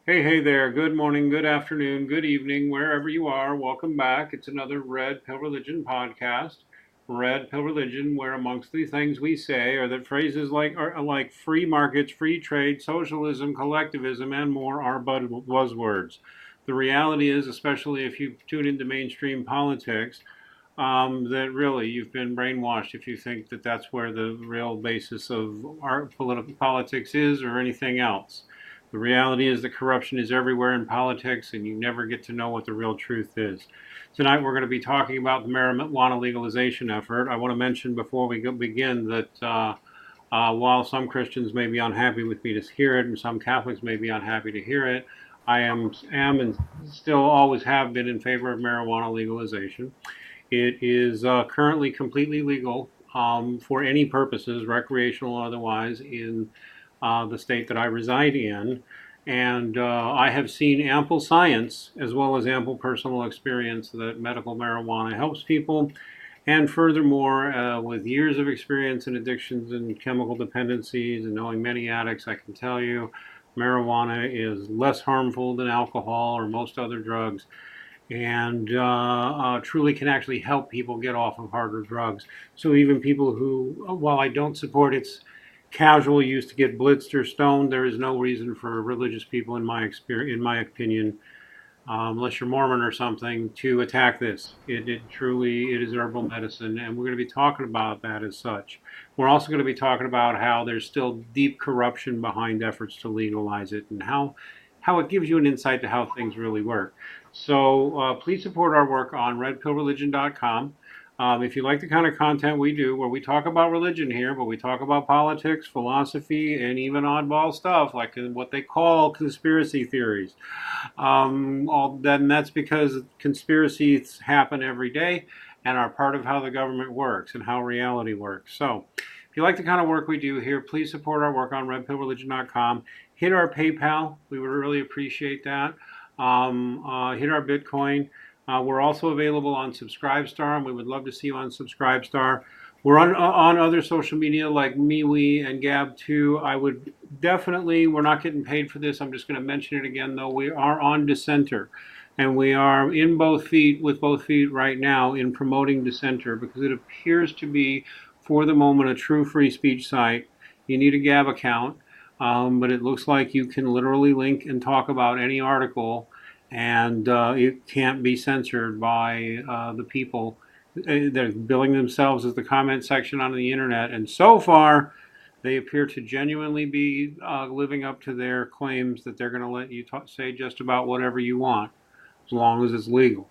Hey there. Good morning, good afternoon, good evening, wherever you are. Welcome back. It's another Red Pill Religion podcast. Red Pill Religion, where amongst the things we say are that phrases like free markets, free trade, socialism, collectivism, and more are buzzwords. The reality is, especially if you tune into mainstream politics, that really you've been brainwashed if you think that that's where the real basis of our political politics is or anything else. The reality is that corruption is everywhere in politics, and you never get to know what the real truth is. Tonight, we're going to be talking about the marijuana legalization effort. I want to mention before we begin that while some Christians may be unhappy with me to hear it, and some Catholics may be unhappy to hear it, I am and still always have been in favor of marijuana legalization. It is currently completely legal for any purposes, recreational or otherwise, in the state that I reside in. And I have seen ample science as well as ample personal experience that medical marijuana helps people. And furthermore, with years of experience in addictions and chemical dependencies and knowing many addicts, I can tell you marijuana is less harmful than alcohol or most other drugs, and truly can actually help people get off of harder drugs. So even people who, while I don't support its casual use to get blitzed or stoned, there is no reason for religious people, in my experience, in my opinion, unless you're Mormon or something, to attack this. It truly it is herbal medicine, and we're going to be talking about that as such. We're also going to be talking about how there's still deep corruption behind efforts to legalize it, and how it gives you an insight to how things really work. So please support our work on redpillreligion.com. If you like the kind of content we do, where we talk about religion here, but we talk about politics, philosophy, and even oddball stuff like what they call conspiracy theories, then that's because conspiracies happen every day and are part of how the government works and how reality works. So, if you like the kind of work we do here, please support our work on redpillreligion.com. Hit our PayPal. We would really appreciate that. Hit our Bitcoin. We're also available on Subscribestar, and we would love to see you on Subscribestar. We're on other social media like MeWe and Gab too. I would definitely, we're not getting paid for this. I'm just going to mention it again, though. We are on Dissenter, and we are in both feet with both feet right now in promoting Dissenter because it appears to be, for the moment, a true free speech site. You need a Gab account, but it looks like you can literally link and talk about any article, and it can't be censored by the people. They're billing themselves as the comment section on the internet, and so far, they appear to genuinely be living up to their claims that they're going to let you say just about whatever you want, as long as it's legal.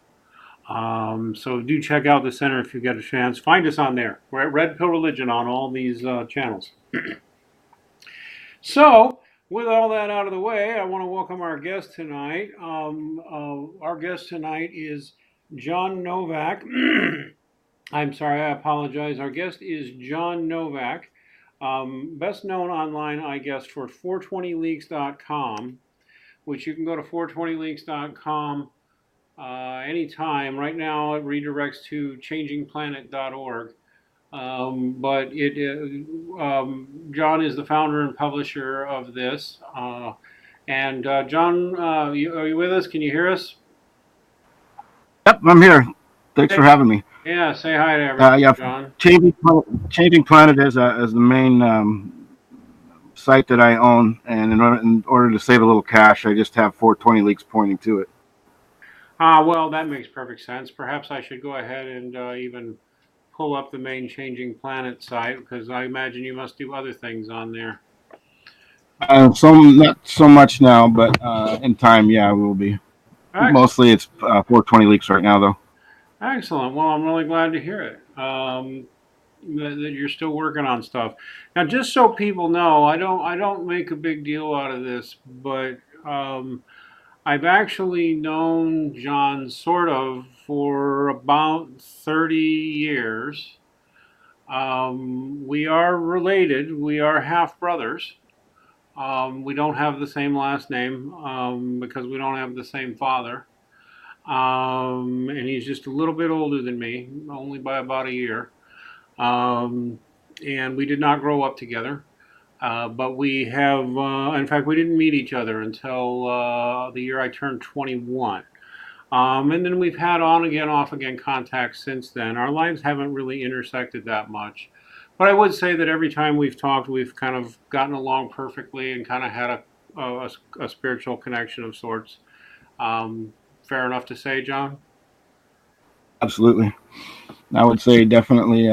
So do check out the center if you get a chance. Find us on there. We're at Red Pill Religion on all these channels. So, with all that out of the way, I want to welcome our guest tonight. Our guest tonight is John Novak. I'm sorry, I apologize. Our guest is John Novak, best known online, I guess, for 420Leaks.com, which you can go to 420Leaks.com anytime. Right now, it redirects to changingplanet.org. John is the founder and publisher of this. And John, are you with us? Can you hear us? Yep, I'm here. Thanks for Hey, having me. yeah, say hi to everybody, Yeah, John. Changing Planet is the main site that I own, and in order to save a little cash, I just have 420 leaks pointing to it. Well, that makes perfect sense. Perhaps I should go ahead and even pull up the main Changing Planet site because I imagine you must do other things on there. So not so much now, but in time, yeah, we will be. Excellent. Mostly it's 420 leaks right now, though. Excellent. Well, I'm really glad to hear it. That you're still working on stuff. Now, just so people know, I don't make a big deal out of this, but I've actually known John sort of for about 30 years. We are related. We are half brothers. We don't have the same last name because we don't have the same father. And he's just a little bit older than me, only by about a year. Um, and we did not grow up together. But we have, in fact, we didn't meet each other until the year I turned 21. And then we've had on again, off again contact since then. Our lives haven't really intersected that much. But I would say that every time we've talked, we've kind of gotten along perfectly and kind of had a spiritual connection of sorts. Um, Fair enough to say, John? Absolutely. I would say definitely.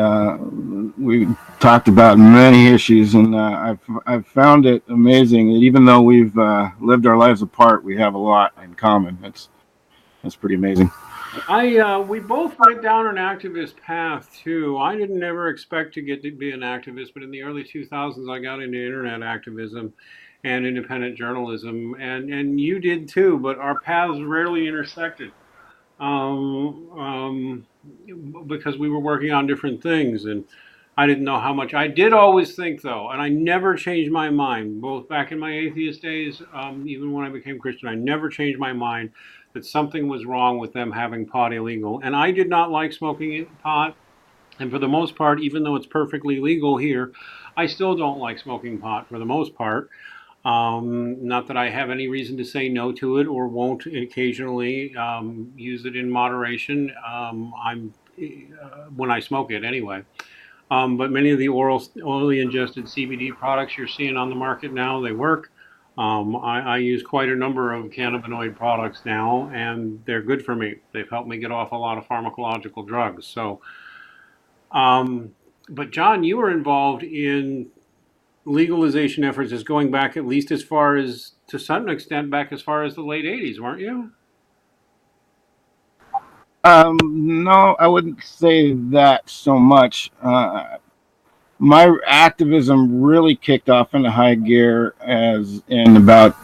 We talked about many issues, and I've found it amazing that even though we've lived our lives apart, we have a lot in common. That's pretty amazing. We both went down an activist path too. I didn't ever expect to get to be an activist, but in the early 2000s, I got into internet activism and independent journalism, and you did too. But our paths rarely intersected. Um, um, because we were working on different things, and I didn't know how much. I did always think, though, and I never changed my mind, both back in my atheist days, even when I became Christian, I never changed my mind that something was wrong with them having pot illegal. And I did not like smoking pot. And for the most part, even though it's perfectly legal here, I still don't like smoking pot for the most part. Not that I have any reason to say no to it or won't occasionally use it in moderation. I'm When I smoke it anyway. But many of the orally ingested CBD products you're seeing on the market now, they work. I use quite a number of cannabinoid products now, and they're good for me. They've helped me get off a lot of pharmacological drugs. Um, but John, you were involved in legalization efforts is going back at least as far as, to some extent, back as far as the late 80s, weren't you? No, I wouldn't say that so much. My activism really kicked off into high gear as in about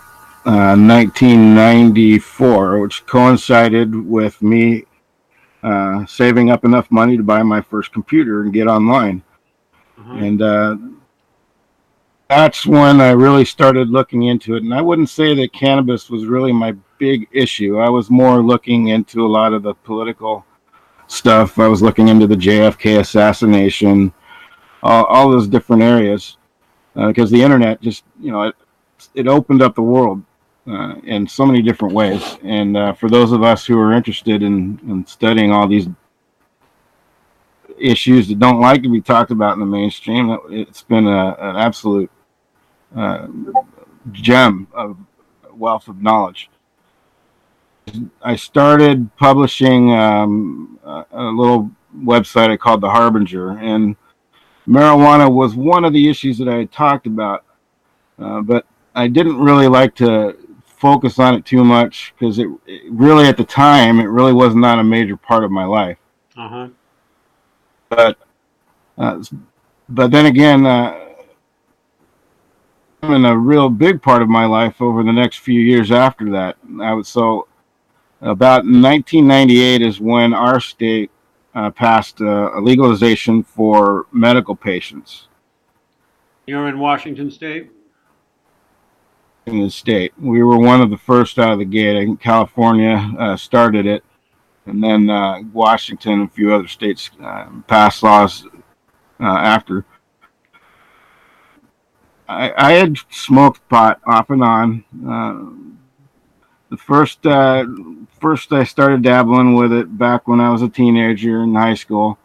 1994, which coincided with me saving up enough money to buy my first computer and get online. Uh-huh. And that's when I really started looking into it. And I wouldn't say that cannabis was really my big issue. I was more looking into a lot of the political stuff. I was looking into the JFK assassination, all those different areas, because the internet just, it opened up the world in so many different ways. And for those of us who are interested in studying all these issues that don't like to be talked about in the mainstream, it's been an absolute uh, gem of wealth of knowledge. I started publishing a little website I called The Harbinger, and marijuana was one of the issues that I had talked about, but I didn't really like to focus on it too much because it really, at the time, it really was not a major part of my life. Uh-huh. But uh, but then again, in a real big part of my life over the next few years after that. I was so about 1998 is when our state passed a legalization for medical patients You're in Washington State? in the state. We were one of the first out of the gate. I think California started it, and then Washington and a few other states passed laws after. I had smoked pot off and on. The first I started dabbling with it back when I was a teenager in high school,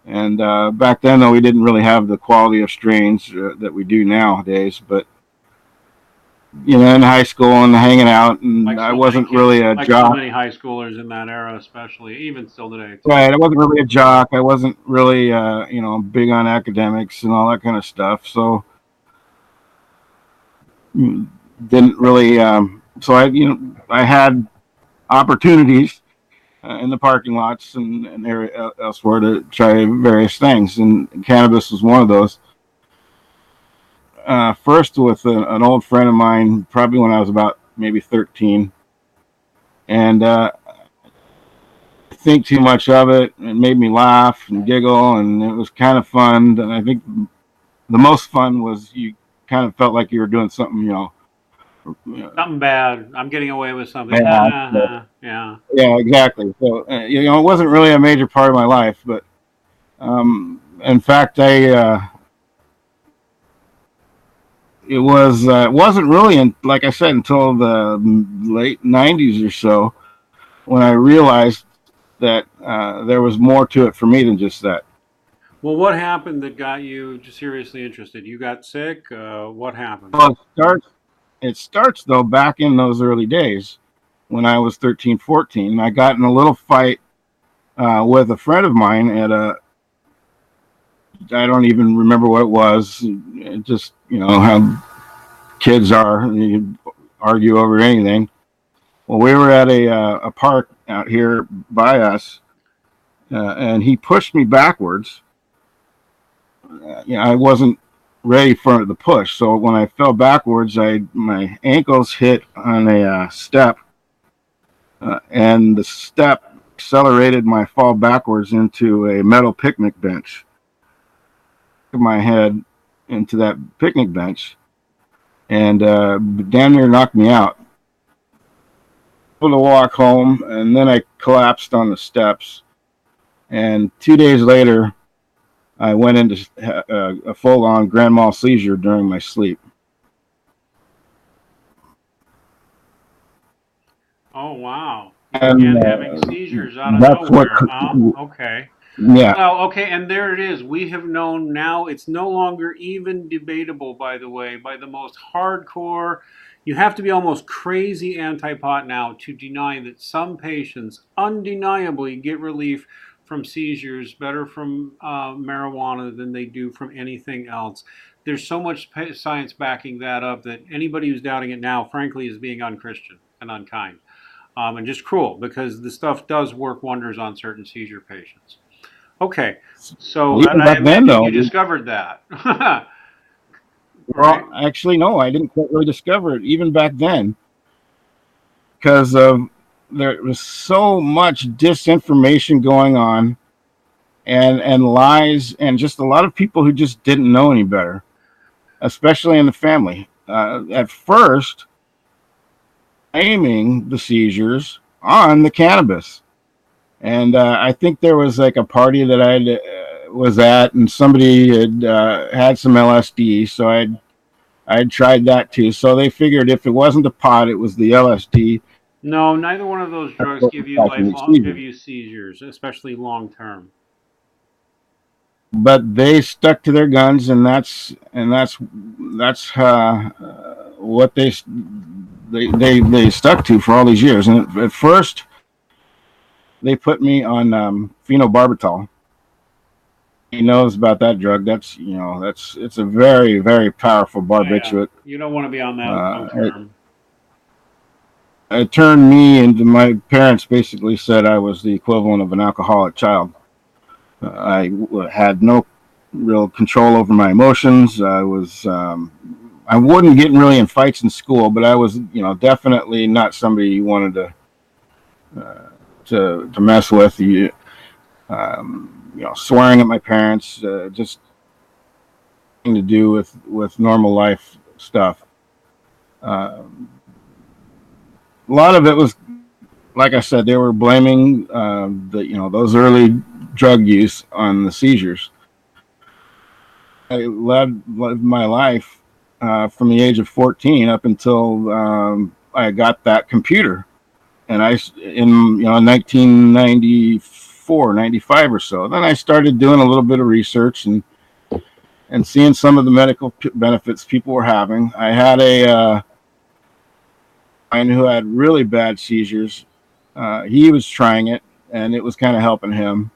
and back then though we didn't really have the quality of strains that we do nowadays. But in high school and hanging out, and Like I so many wasn't kids, really a like so jock. many high schoolers in that era, especially, even still today, too. Right, I wasn't really a jock. I wasn't really big on academics and all that kind of stuff. So didn't really. So I had opportunities in the parking lots and area elsewhere to try various things, and cannabis was one of those. First with an old friend of mine, probably when I was about maybe 13, and think too much of it. It made me laugh and giggle, and it was kind of fun. And I think the most fun was you kind of felt like you were doing something, Something bad. I'm getting away with something. Ha bad. ha ha. Yeah. Yeah, exactly. So it wasn't really a major part of my life, but in fact, I it wasn't really like I said, until the late '90s or so when I realized that there was more to it for me than just that. Well, what happened that got you seriously interested? You got sick? What happened? Well, it starts though back in those early days when I was 13, 14. I got in a little fight with a friend of mine at a, I don't even remember what it was. It just, how kids are, you argue over anything. Well, we were at a park out here by us, and he pushed me backwards. I wasn't ready for the push, so when I fell backwards, my ankles hit on a step, and the step accelerated my fall backwards into a metal picnic bench. My head into that picnic bench, and damn near knocked me out. Able to walk home, and then I collapsed on the steps. And 2 days later, I went into a full-on grand mal seizure during my sleep. Oh, wow. You And began having seizures out of that's what, nowhere, huh? Okay. yeah. Well, okay, and there it is. We have known now, it's no longer even debatable, by the way, by the most hardcore. You have to be almost crazy anti pot now to deny that some patients undeniably get relief from seizures better from marijuana than they do from anything else. There's so much science backing that up that anybody who's doubting it now, frankly, is being unchristian and unkind, and just cruel, because the stuff does work wonders on certain seizure patients. Okay, so, Well, and even I back then, imagine you though, discovered that, right? well, actually, no, I didn't quite really discover it even back then because of there was so much disinformation going on and lies and just a lot of people who just didn't know any better, especially in the family. At first, aiming the seizures on the cannabis. And I think there was like a party that I was at, and somebody had some LSD, so I'd tried that too. So they figured if it wasn't the pot, it was the LSD. No, neither one of those That's drugs what give was you causing the lifelong, give seizures. you seizures, especially long term. But they stuck to their guns, and that's what they stuck to for all these years. And at first, they put me on phenobarbital. He knows about that drug. That's it's a very very powerful Yeah, barbiturate. you don't want to be on that long Uh, it, term. it turned me into my parents basically said I was the equivalent of an alcoholic child. I had no real control over my emotions. I wasn't getting really in fights in school, but I was definitely not somebody you wanted uh, to mess with. Swearing at my parents, just to do with normal life stuff. Uh, a lot of it was, like I said, they were blaming those early drug use on the seizures. I led my life from the age of 14 up until I got that computer, and I in 1994, 95 or so. Then I started doing a little bit of research and seeing some of the medical benefits people were having. I had a client who had really bad seizures. He was trying it, and it was kind of helping him.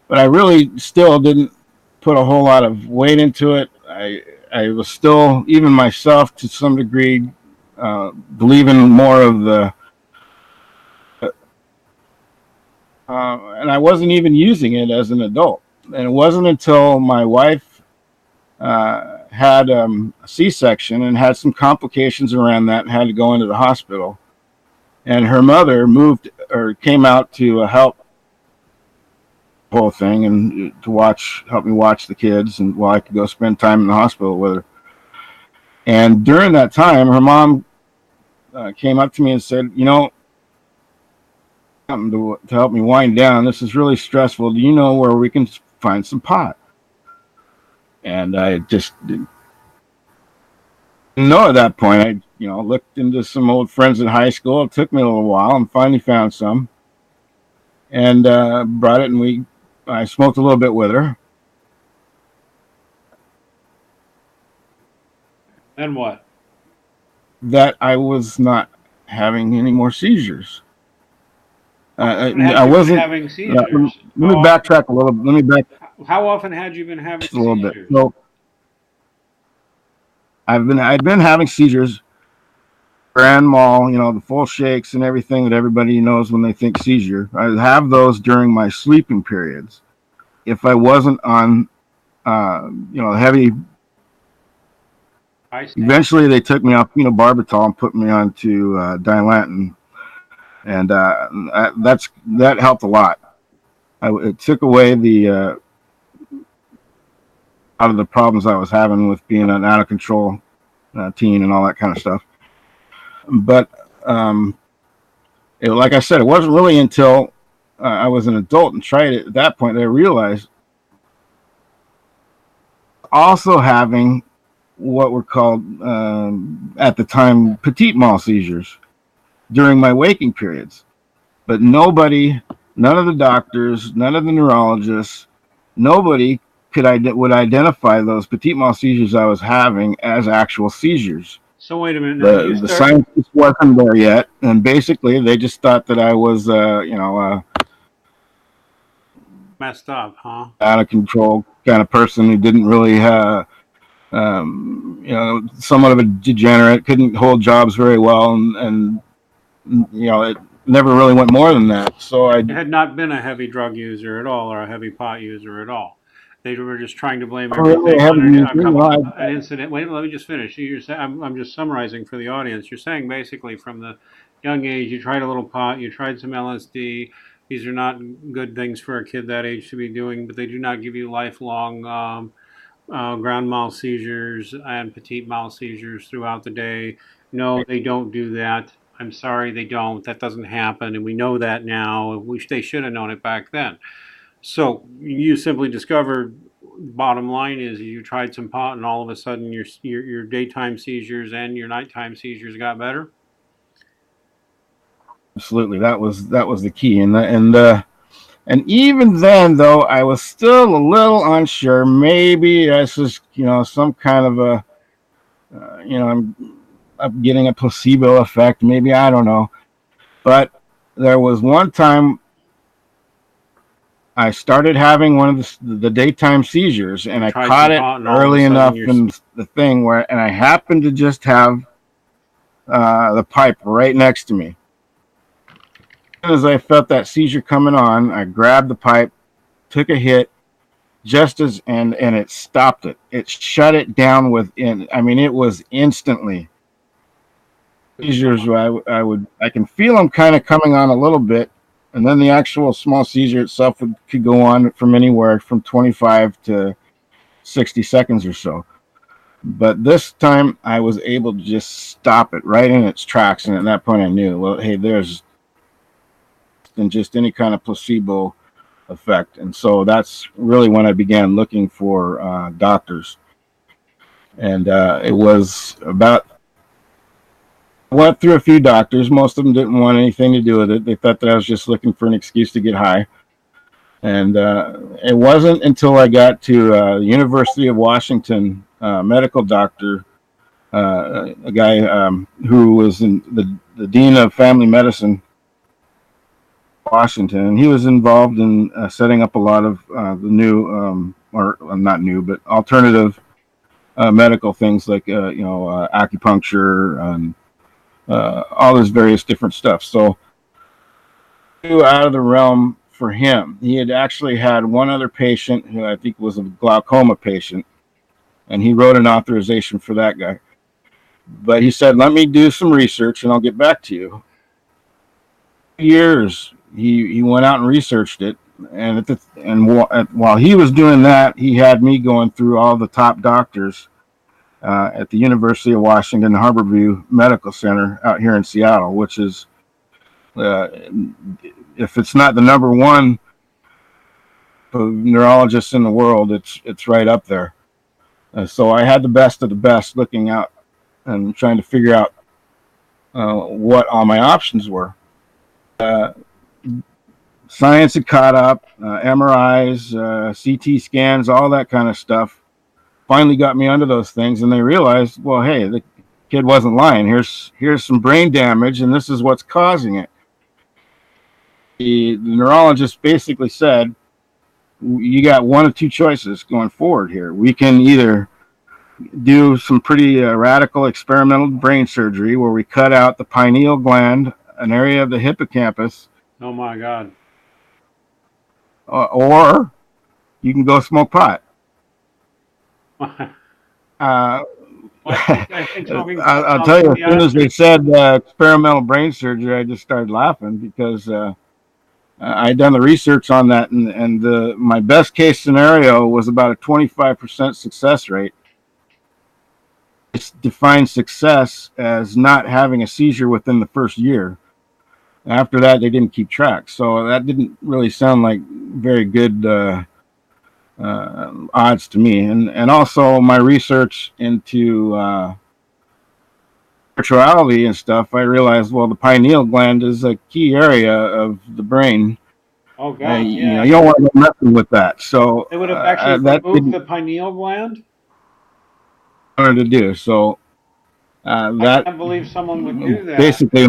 But I really still didn't put a whole lot of weight into it. I was still, even myself, to some degree, believing more of the. And I wasn't even using it as an adult. And it wasn't until my wife had a C-section and had some complications around that and had to go into the hospital. And her mother moved or came out to help the whole thing and help me watch the kids, and while I could go spend time in the hospital with her. And during that time, her mom came up to me and said, something to help me wind down. This is really stressful. Do you know where we can find some pot? And I just Didn't know at that point. I, looked into some old friends in high school. It took me a little while, and finally found some, and brought it. And I smoked a little bit with her. Then what? That I was not having any more seizures. Had I you been wasn't. having Let seizures? me backtrack a little. Let me back How often had you been having a little bit. seizures? So I'd been having seizures, grand mal, the full shakes and everything that everybody knows when they think seizure. I have those during my sleeping periods. If I wasn't on, heavy. I see. Eventually, they took me off phenobarbital and put me onto Dilantin, and that helped a lot. It took away the out of the problems I was having with being an out of control teen and all that kind of stuff. But like I said, it wasn't really until I was an adult and tried it at that point that I realized also having what were called at the time petit mal seizures during my waking periods. But none of the doctors, none of the neurologists, nobody would identify those petit mal seizures I was having as actual seizures. So wait a minute. Now The science just wasn't there yet, and basically they just thought that I was, messed up, huh? out of control kind of person who didn't really somewhat of a degenerate, couldn't hold jobs very well, and it never really went more than that. So I You had not been a heavy drug user at all or a heavy pot user at all. They were just trying to blame really everything on haven't a used couple, it. an incident. Wait, let me just finish. I'm just summarizing for the audience. You're saying basically from the young age, you tried a little pot, you tried some LSD. These are not good things for a kid that age to be doing, but they do not give you lifelong grand mal seizures and petite mal seizures throughout the day. No, they don't do that. I'm sorry, they don't. That doesn't happen, and we know that now. They should have known it back then. So you simply discovered. Bottom line is, you tried some pot, and all of a sudden, your daytime seizures and your nighttime seizures got better. Absolutely, that was the key, and even then, though, I was still a little unsure. Maybe that's just some kind of a I'm getting a placebo effect. Maybe, I don't know. But there was one time I started having one of the daytime seizures, and You I tried caught some it pot, and all of a early sudden, enough in the thing where, and I happened to just have the pipe right next to me. As soon as I felt that seizure coming on, I grabbed the pipe, took a hit, and it stopped it. It shut it down within. I mean, it was instantly. Seizures, I can feel them kind of coming on a little bit, and then the actual small seizure itself could go on from anywhere from 25 to 60 seconds or so. But this time I was able to just stop it right in its tracks, and at that point I knew, well, hey, there's than just any kind of placebo effect. And so that's really when I began looking for doctors. And it was about, went through a few doctors. Most of them didn't want anything to do with it. They thought that I was just looking for an excuse to get high. And it wasn't until I got to University of Washington medical doctor, a guy who was in the dean of family medicine, Washington, and he was involved in setting up a lot of the new, or not new, but alternative medical things like acupuncture and all this various different stuff. So out of the realm for him. He had actually had one other patient who I think was a glaucoma patient, and he wrote an authorization for that guy. But he said, "Let me do some research, and I'll get back to you." Years he went out and researched it, and while he was doing that, he had me going through all the top doctors at the University of Washington Harborview Medical Center out here in Seattle, which is, if it's not the number one neurologists in the world, it's right up there. So I had the best of the best looking out and trying to figure out what all my options were. Uh, Science had caught up, MRIs, CT scans, all that kind of stuff. Finally got me under those things, and they realized, well, hey, the kid wasn't lying. Here's some brain damage, and this is what's causing it. The neurologist basically said, you got one of two choices going forward here. We can either do some pretty radical experimental brain surgery where we cut out the pineal gland, an area of the hippocampus, Oh my God. or you can go smoke pot. Uh, Well, I think smoking pot I'll sounds tell you, as pretty soon as they accurate. said experimental brain surgery, I just started laughing because I'd done the research on that, and my best case scenario was about a 25% success rate. It defined success as not having a seizure within the first year. After that, they didn't keep track, so that didn't really sound like very good odds to me. And also my research into spirituality and stuff, I realized, well, the pineal gland is a key area of the brain. Oh God, You don't want to go messing with that. So they would have actually that removed didn't the pineal gland. wanted to do. So I that can't believe someone would do that. basically,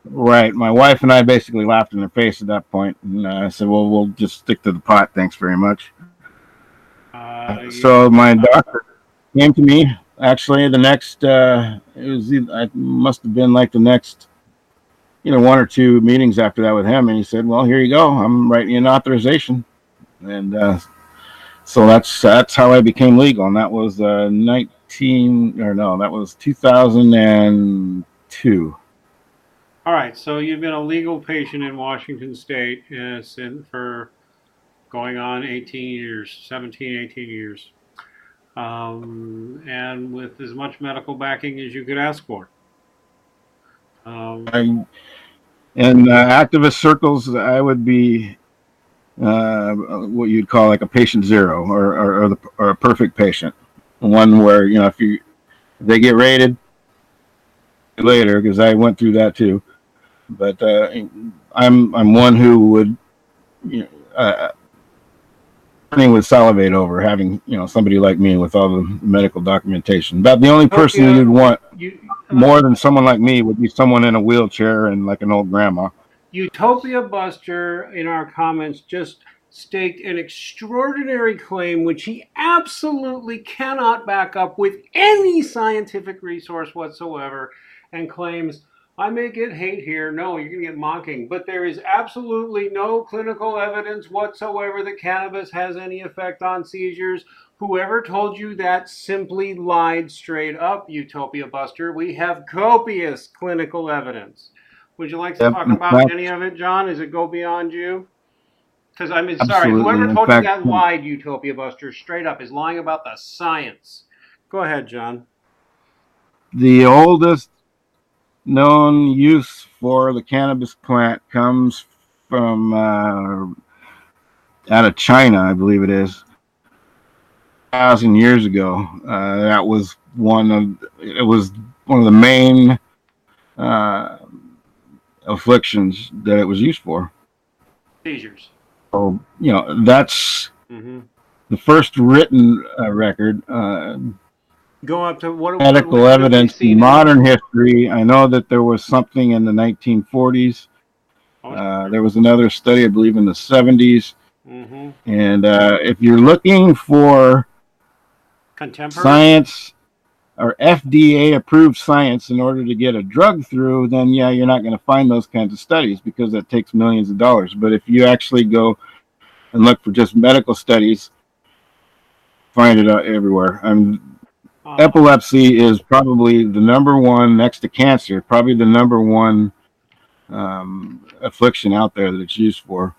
right. My wife and I basically laughed in her face at that point, and I said, "Well, we'll just stick to the pot. Thanks very much." Yeah. So my doctor came to me. Actually, the next it was I must have been like the next one or two meetings after that with him, and he said, "Well, here you go. I'm writing you an authorization," and so that's how I became legal, and that was 2002. All right. So you've been a legal patient in Washington State for going on 18 years, 17, 18 years, and with as much medical backing as you could ask for. Um, I in activist circles, I would be what you'd call like a patient zero, or a perfect patient, one where if they get rated later, because I went through that too. But I'm one who would you know, would salivate over having somebody like me with all the medical documentation. About the only person Utopia, you'd want you, more than someone like me would be someone in a wheelchair and like an old grandma. Utopia Buster in our comments just staked an extraordinary claim which he absolutely cannot back up with any scientific resource whatsoever, and claims, I may get hate here. No, you're going to get mocking. But there is absolutely no clinical evidence whatsoever that cannabis has any effect on seizures. Whoever told you that simply lied straight up, Utopia Buster. We have copious clinical evidence. Would you like to Yep, talk in about fact, any of it, John? Does it go beyond you? Because I mean, sorry, absolutely. whoever In told you fact, that lied, Utopia Buster, straight up, is lying about the science. Go ahead, John. the oldest known use for the cannabis plant comes from out of China, I believe it is. 1,000 years ago, that was one of the main uh, afflictions that it was used for. Seizures. So that's Mm-hmm. the first written record. Go up to Medical what have we evidence in seen in? modern history. I know that there was something in the 1940s. Oh, sure. There was another study, I believe, in the 70s. Mm-hmm. And if you're looking for Contemporary. science or FDA approved science in order to get a drug through, then yeah, you're not going to find those kinds of studies because that takes millions of dollars. But if you actually go and look for just medical studies, find it everywhere. Uh, Epilepsy is probably the number one, next to cancer, probably the number one affliction out there that it's used for.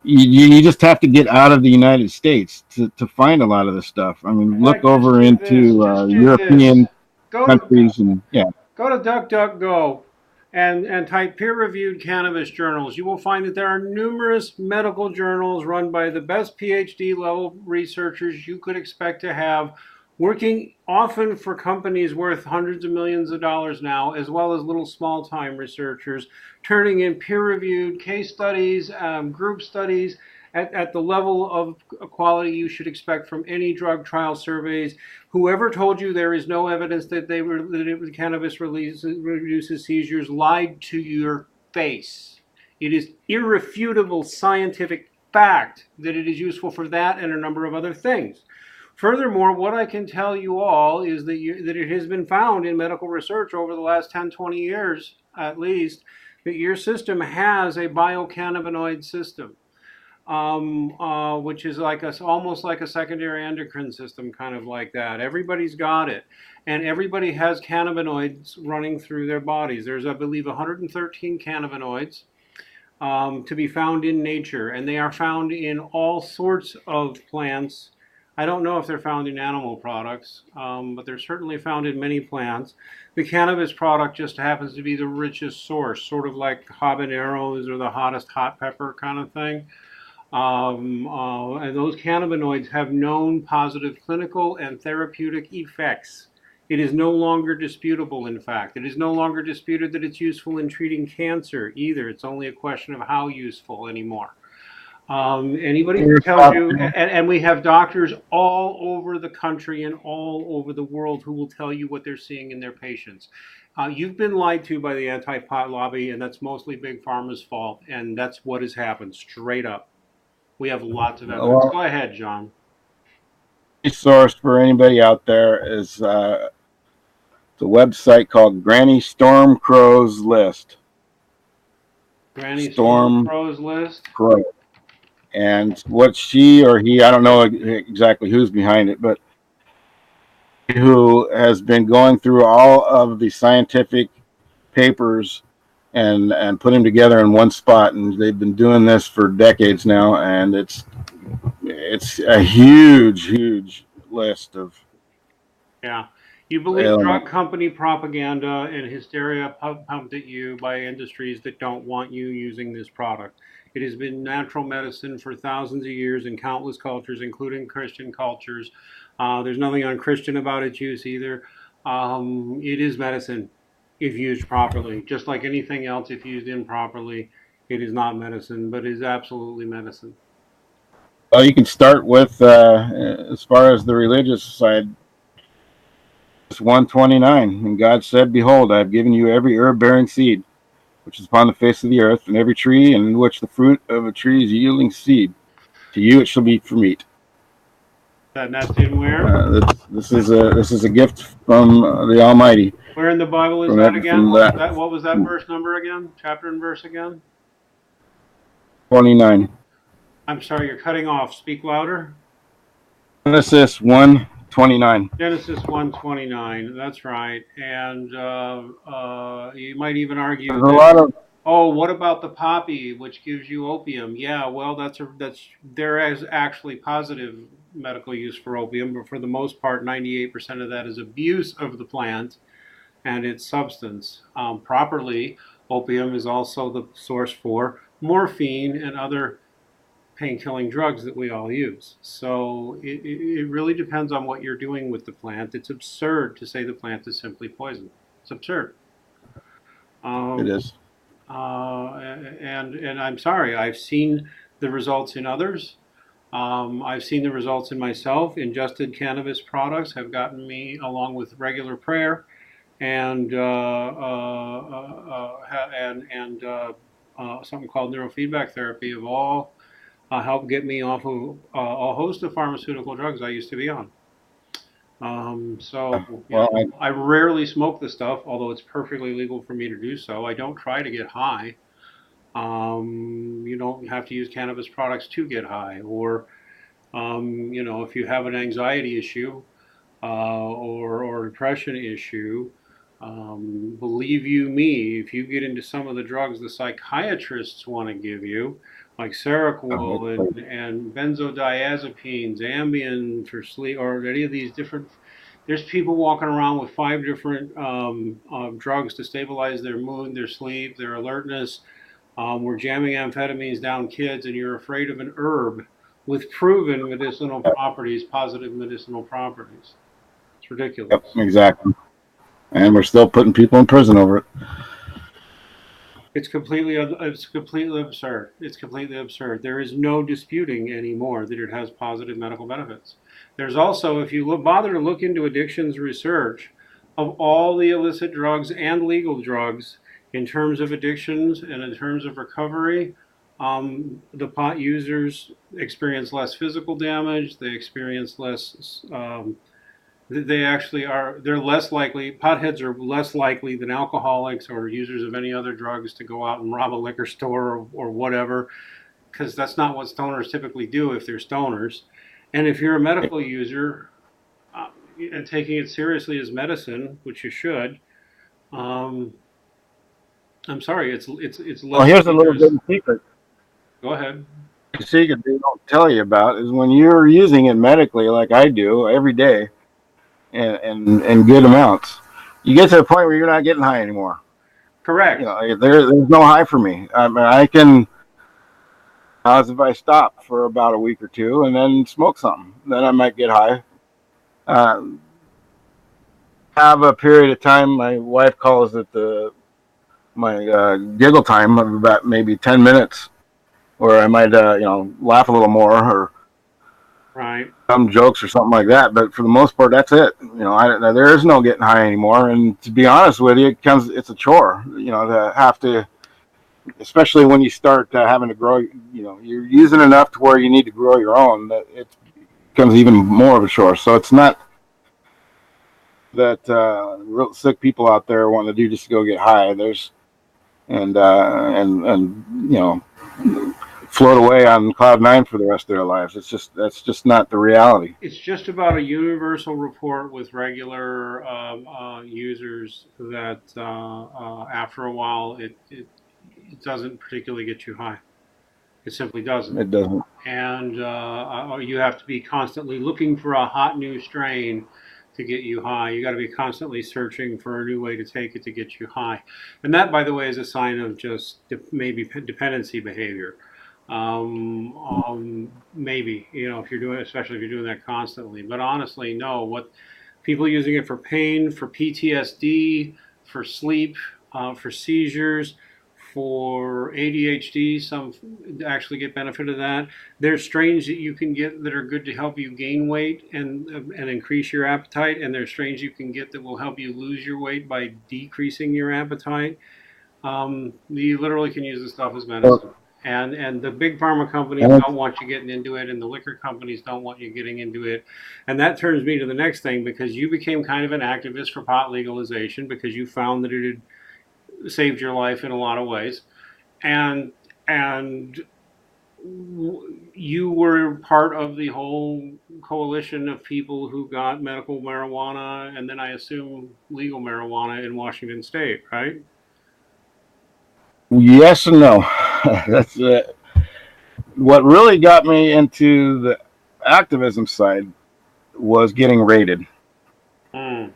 You just have to get out of the United States to find a lot of this stuff. I mean, look heck, just over do this. into Just do this. European Go to countries, and yeah, Go to DuckDuckGo and type peer-reviewed cannabis journals. You will find that there are numerous medical journals run by the best PhD level researchers you could expect to have working often for companies worth hundreds of millions of dollars now, as well as little small time researchers, turning in peer reviewed case studies, group studies at the level of quality you should expect from any drug trial surveys. Whoever told you there is no evidence that cannabis reduces seizures lied to your face. It is irrefutable scientific fact that it is useful for that and a number of other things. Furthermore, what I can tell you all is that it has been found in medical research over the last 10, 20 years at least, that your system has a biocannabinoid system, which is like almost like a secondary endocrine system, kind of like that. Everybody's got it. And everybody has cannabinoids running through their bodies. There's, I believe, 113 cannabinoids to be found in nature, and they are found in all sorts of plants. I don't know if they're found in animal products, but they're certainly found in many plants. The cannabis product just happens to be the richest source, sort of like habaneros or the hottest hot pepper kind of thing. And those cannabinoids have known positive clinical and therapeutic effects. It is no longer disputable, in fact. It is no longer disputed that it's useful in treating cancer either. It's only a question of how useful anymore. Anybody who tells you, and we have doctors all over the country and all over the world who will tell you what they're seeing in their patients. You've been lied to by the anti-pot lobby, and that's mostly Big Pharma's fault, and that's what has happened, straight up. We have lots of evidence. Well, Go ahead, John. resource for anybody out there is the website called Granny Storm Crow's List. Granny Storm Crow's List. Crow. And what she or he, I don't know exactly who's behind it, but who has been going through all of the scientific papers and put them together in one spot, and they've been doing this for decades now, and it's a huge list of Yeah. You believe drug ailments. company propaganda and hysteria pumped at you by industries that don't want you using this product. It has been natural medicine for thousands of years in countless cultures, including Christian cultures. There's nothing unchristian about its use either. It is medicine if used properly. Just like anything else, if used improperly, it is not medicine, but it is absolutely medicine. Well, you can start with as far as the religious side. 129, and God said, "Behold, I have given you every herb-bearing seed, which is upon the face of the earth, and every tree in which the fruit of a tree is yielding seed. To you it shall be for meat." That's in where? This is a gift from the Almighty. Where in the Bible is From that every again? from What was that that? What was that verse number again? Chapter and verse again? 29. I'm sorry, you're cutting off. Speak louder. Genesis 1:29. Genesis 1:29. That's right. And you might even argue There's a that, lot of oh, what about the poppy, which gives you opium? Yeah, well, there is actually positive medical use for opium, but for the most part, 98% of that is abuse of the plant and its substance. Properly, opium is also the source for morphine and other pain-killing drugs that we all use. So it really depends on what you're doing with the plant. It's absurd to say the plant is simply poison. It's absurd. it Um, is. and I'm sorry, I've seen the results in others. I've seen the results in myself. Ingested cannabis products have gotten me, along with regular prayer and something called neurofeedback therapy, have all helped get me off of a host of pharmaceutical drugs I used to be on. Well, I rarely smoke the stuff, although it's perfectly legal for me to do so. I don't try to get high. You don't have to use cannabis products to get high, or if you have an anxiety issue or depression issue, believe you me, if you get into some of the drugs the psychiatrists want to give you, like Seroquel and benzodiazepines, Ambien for sleep, or any of these different, there's people walking around with 5 different drugs to stabilize their mood, their sleep, their alertness. We're jamming amphetamines down kids, and you're afraid of an herb with proven medicinal properties, positive medicinal properties. It's ridiculous. Yep, exactly. And we're still putting people in prison over it. It's completely absurd. It's completely absurd. There is no disputing anymore that it has positive medical benefits. There's also, if you bother to look into addictions research of all the illicit drugs and legal drugs in terms of addictions and in terms of recovery, the pot users experience less physical damage. They experience less they actually are, they're less likely, potheads are less likely than alcoholics or users of any other drugs to go out and rob a liquor store or whatever, because that's not what stoners typically do if they're stoners. And if you're a medical user uh, and taking it seriously as medicine, which you should, um, I'm sorry, it's Well, less here's a little dangerous. bit of secret. Go ahead. A secret they don't tell you about is when you're using it medically, like I do every day, and good amounts, you get to a point where you're not getting high anymore. You Correct. know, there's no high for me. I mean, I can, as if I stop for about a week or two and then smoke something, then I might get high. Uh, have a period of time. My wife calls it my giggle time of about maybe 10 minutes, where I might laugh a little more or Right. some jokes or something like that. But for the most part, that's it. There is no getting high anymore. And to be honest with you, it's a chore. To have to, especially when you start having to grow. You're using enough to where you need to grow your own. That it becomes even more of a chore. So it's not that real sick people out there wanting to do just to go get high. There's and float away on cloud nine for the rest of their lives. That's just not the reality. It's just about a universal report with regular users that after a while it doesn't particularly get you high. It simply doesn't. It doesn't. And you have to be constantly looking for a hot new strain to get you high. You got to be constantly searching for a new way to take it to get you high. And that, by the way, is a sign of just maybe dependency behavior. Maybe, if you're doing, especially if you're doing that constantly. But honestly, no. What people using it for pain, for PTSD, for sleep, for seizures, for ADHD, some actually get benefit of that. There's strains that you can get that are good to help you gain weight and increase your appetite, and there's strains you can get that will help you lose your weight by decreasing your appetite. You literally can use this stuff as medicine. And the big pharma companies don't want you getting into it, and the liquor companies don't want you getting into it. And that turns me to the next thing, because you became kind of an activist for pot legalization because you found that it had saved your life in a lot of ways. And you were part of the whole coalition of people who got medical marijuana and then I assume legal marijuana in Washington State, right? Yes and no. That's what really got me into the activism side was getting raided. Mm.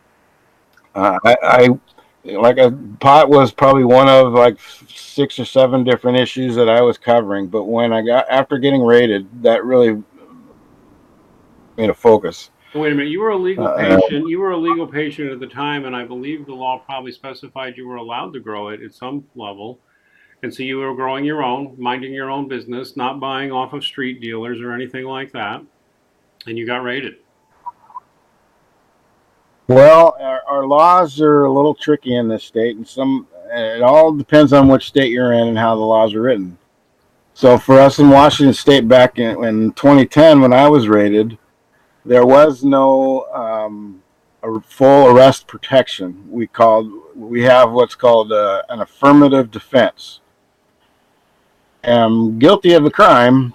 I like a pot was probably one of like 6 or 7 different issues that I was covering, but when I got after getting raided, that really made a focus. Wait a minute. You were a legal Uh, patient. You were a legal patient at the time, and I believe the law probably specified you were allowed to grow it at some level. And so you were growing your own, minding your own business, not buying off of street dealers or anything like that. And you got raided. well, our laws are a little tricky in this state, and it all depends on which state you're in and how the laws are written. So for us in Washington State back in 2010, when I was raided, there was no a full arrest protection. We have what's called an affirmative defense. I'm guilty of a crime,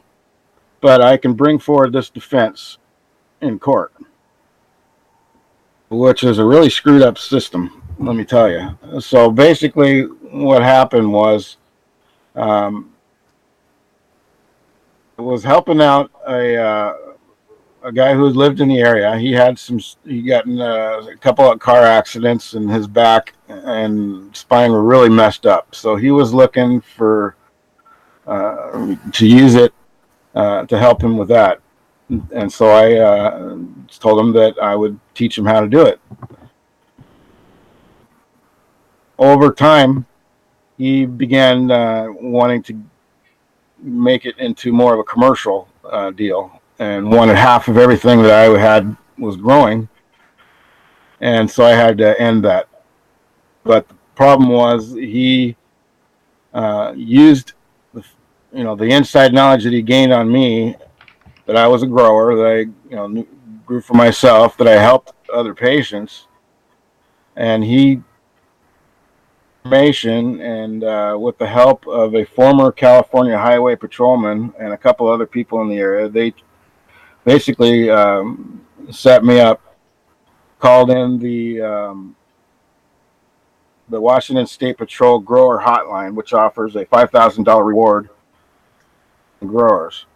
but I can bring forward this defense in court, which is a really screwed up system, let me tell you. So basically, what happened was I was helping out a guy who lived in the area. He got in a couple of car accidents, and his back and spine were really messed up. So he was looking for to use it to help him with that. And so I told him that I would teach him how to do it. Over time, he began wanting to make it into more of a commercial deal, and wanted half of everything that I had was growing, and so I had to end that. But the problem was he used the inside knowledge that he gained on me, that I was a grower, that I grew for myself, that I helped other patients, and he information, and with the help of a former California highway patrolman and a couple other people in the area, they basically set me up, called in the Washington State Patrol Grower Hotline, which offers a $5,000 reward to growers.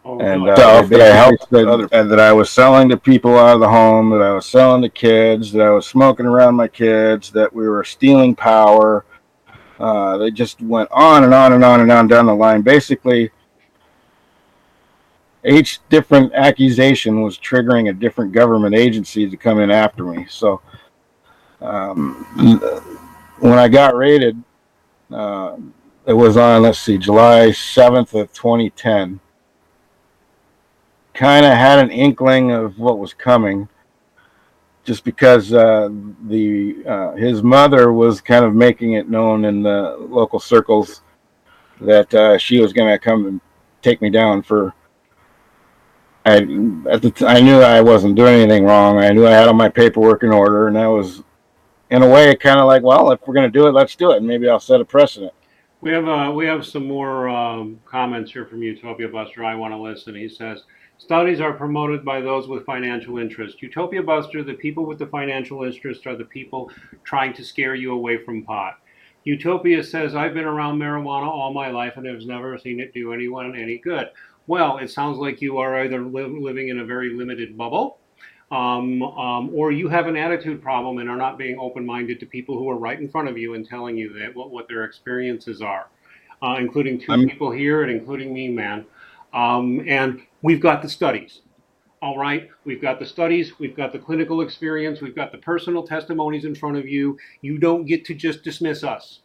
Oh, And really? that I helped and that I was selling to people out of the home, that I was selling to kids, that I was smoking around my kids, that we were stealing power. They just went on and on and on and on down the line. Basically, each different accusation was triggering a different government agency to come in after me. So when I got raided, it was on, let's see, July 7th of 2010. Kind of had an inkling of what was coming, just because his mother was kind of making it known in the local circles that she was going to come and take me down for. I knew I wasn't doing anything wrong. I knew I had all my paperwork in order, and I was, in a way, kind of like, well, if we're going to do it, let's do it, and maybe I'll set a precedent. We have some more comments here from Utopia Buster. I want to listen. He says studies are promoted by those with financial interest. Utopia Buster, the people with the financial interest are the people trying to scare you away from pot. Utopia says I've been around marijuana all my life and have never seen it do anyone any good. Well, it sounds like you are either living in a very limited bubble, or you have an attitude problem and are not being open-minded to people who are right in front of you and telling you that what their experiences are, including two people here and including me, man. And we've got the studies. All right, we've got the studies, we've got the clinical experience, we've got the personal testimonies in front of you. You don't get to just dismiss us,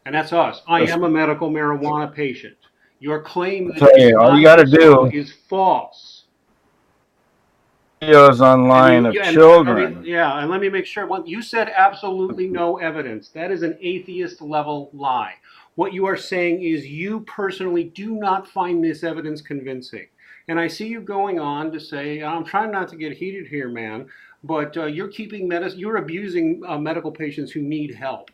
and that's us. I am a medical marijuana patient. Your claim that it is All you not got to so do is false. videos online of children. And let me make sure. You said absolutely no evidence. That is an atheist level lie. What you are saying is you personally do not find this evidence convincing. And I see you going on to say, I'm trying not to get heated here, man, but you're abusing medical patients who need help.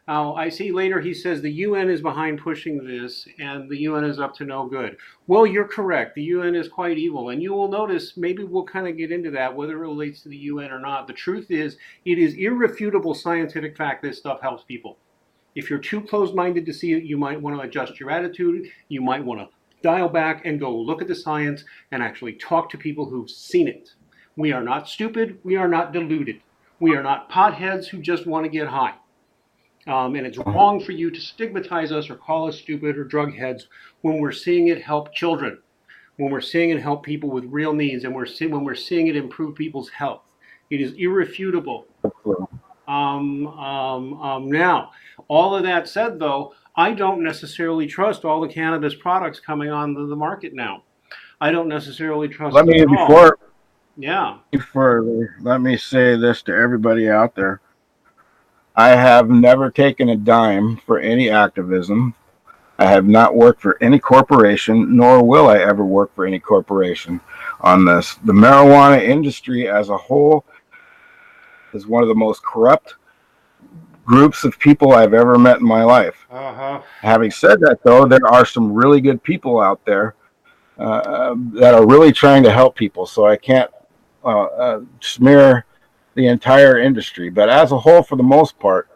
I see later he says the UN is behind pushing this and the UN is up to no good. Well, you're correct. The UN is quite evil. And you will notice, maybe we'll kind of get into that, whether it relates to the UN or not. The truth is, it is irrefutable scientific fact this stuff helps people. If you're too closed-minded to see it, you might want to adjust your attitude. You might want to dial back and go look at the science and actually talk to people who've seen it. We are not stupid. We are not deluded. We are not potheads who just want to get high. And it's wrong for you to stigmatize us or call us stupid or drug heads when we're seeing it help children, when we're seeing it help people with real needs, and when we're seeing it improve people's health. It is irrefutable. Now, all of that said, though, I don't necessarily trust all the cannabis products coming onto the market now. I don't necessarily trust them at all. Let me say this to everybody out there. I have never taken a dime for any activism. I have not worked for any corporation, nor will I ever work for any corporation on this. The marijuana industry as a whole is one of the most corrupt groups of people I've ever met in my life. Having said that, though, there are some really good people out there that are really trying to help people. So I can't smear the entire industry, but as a whole, for the most part,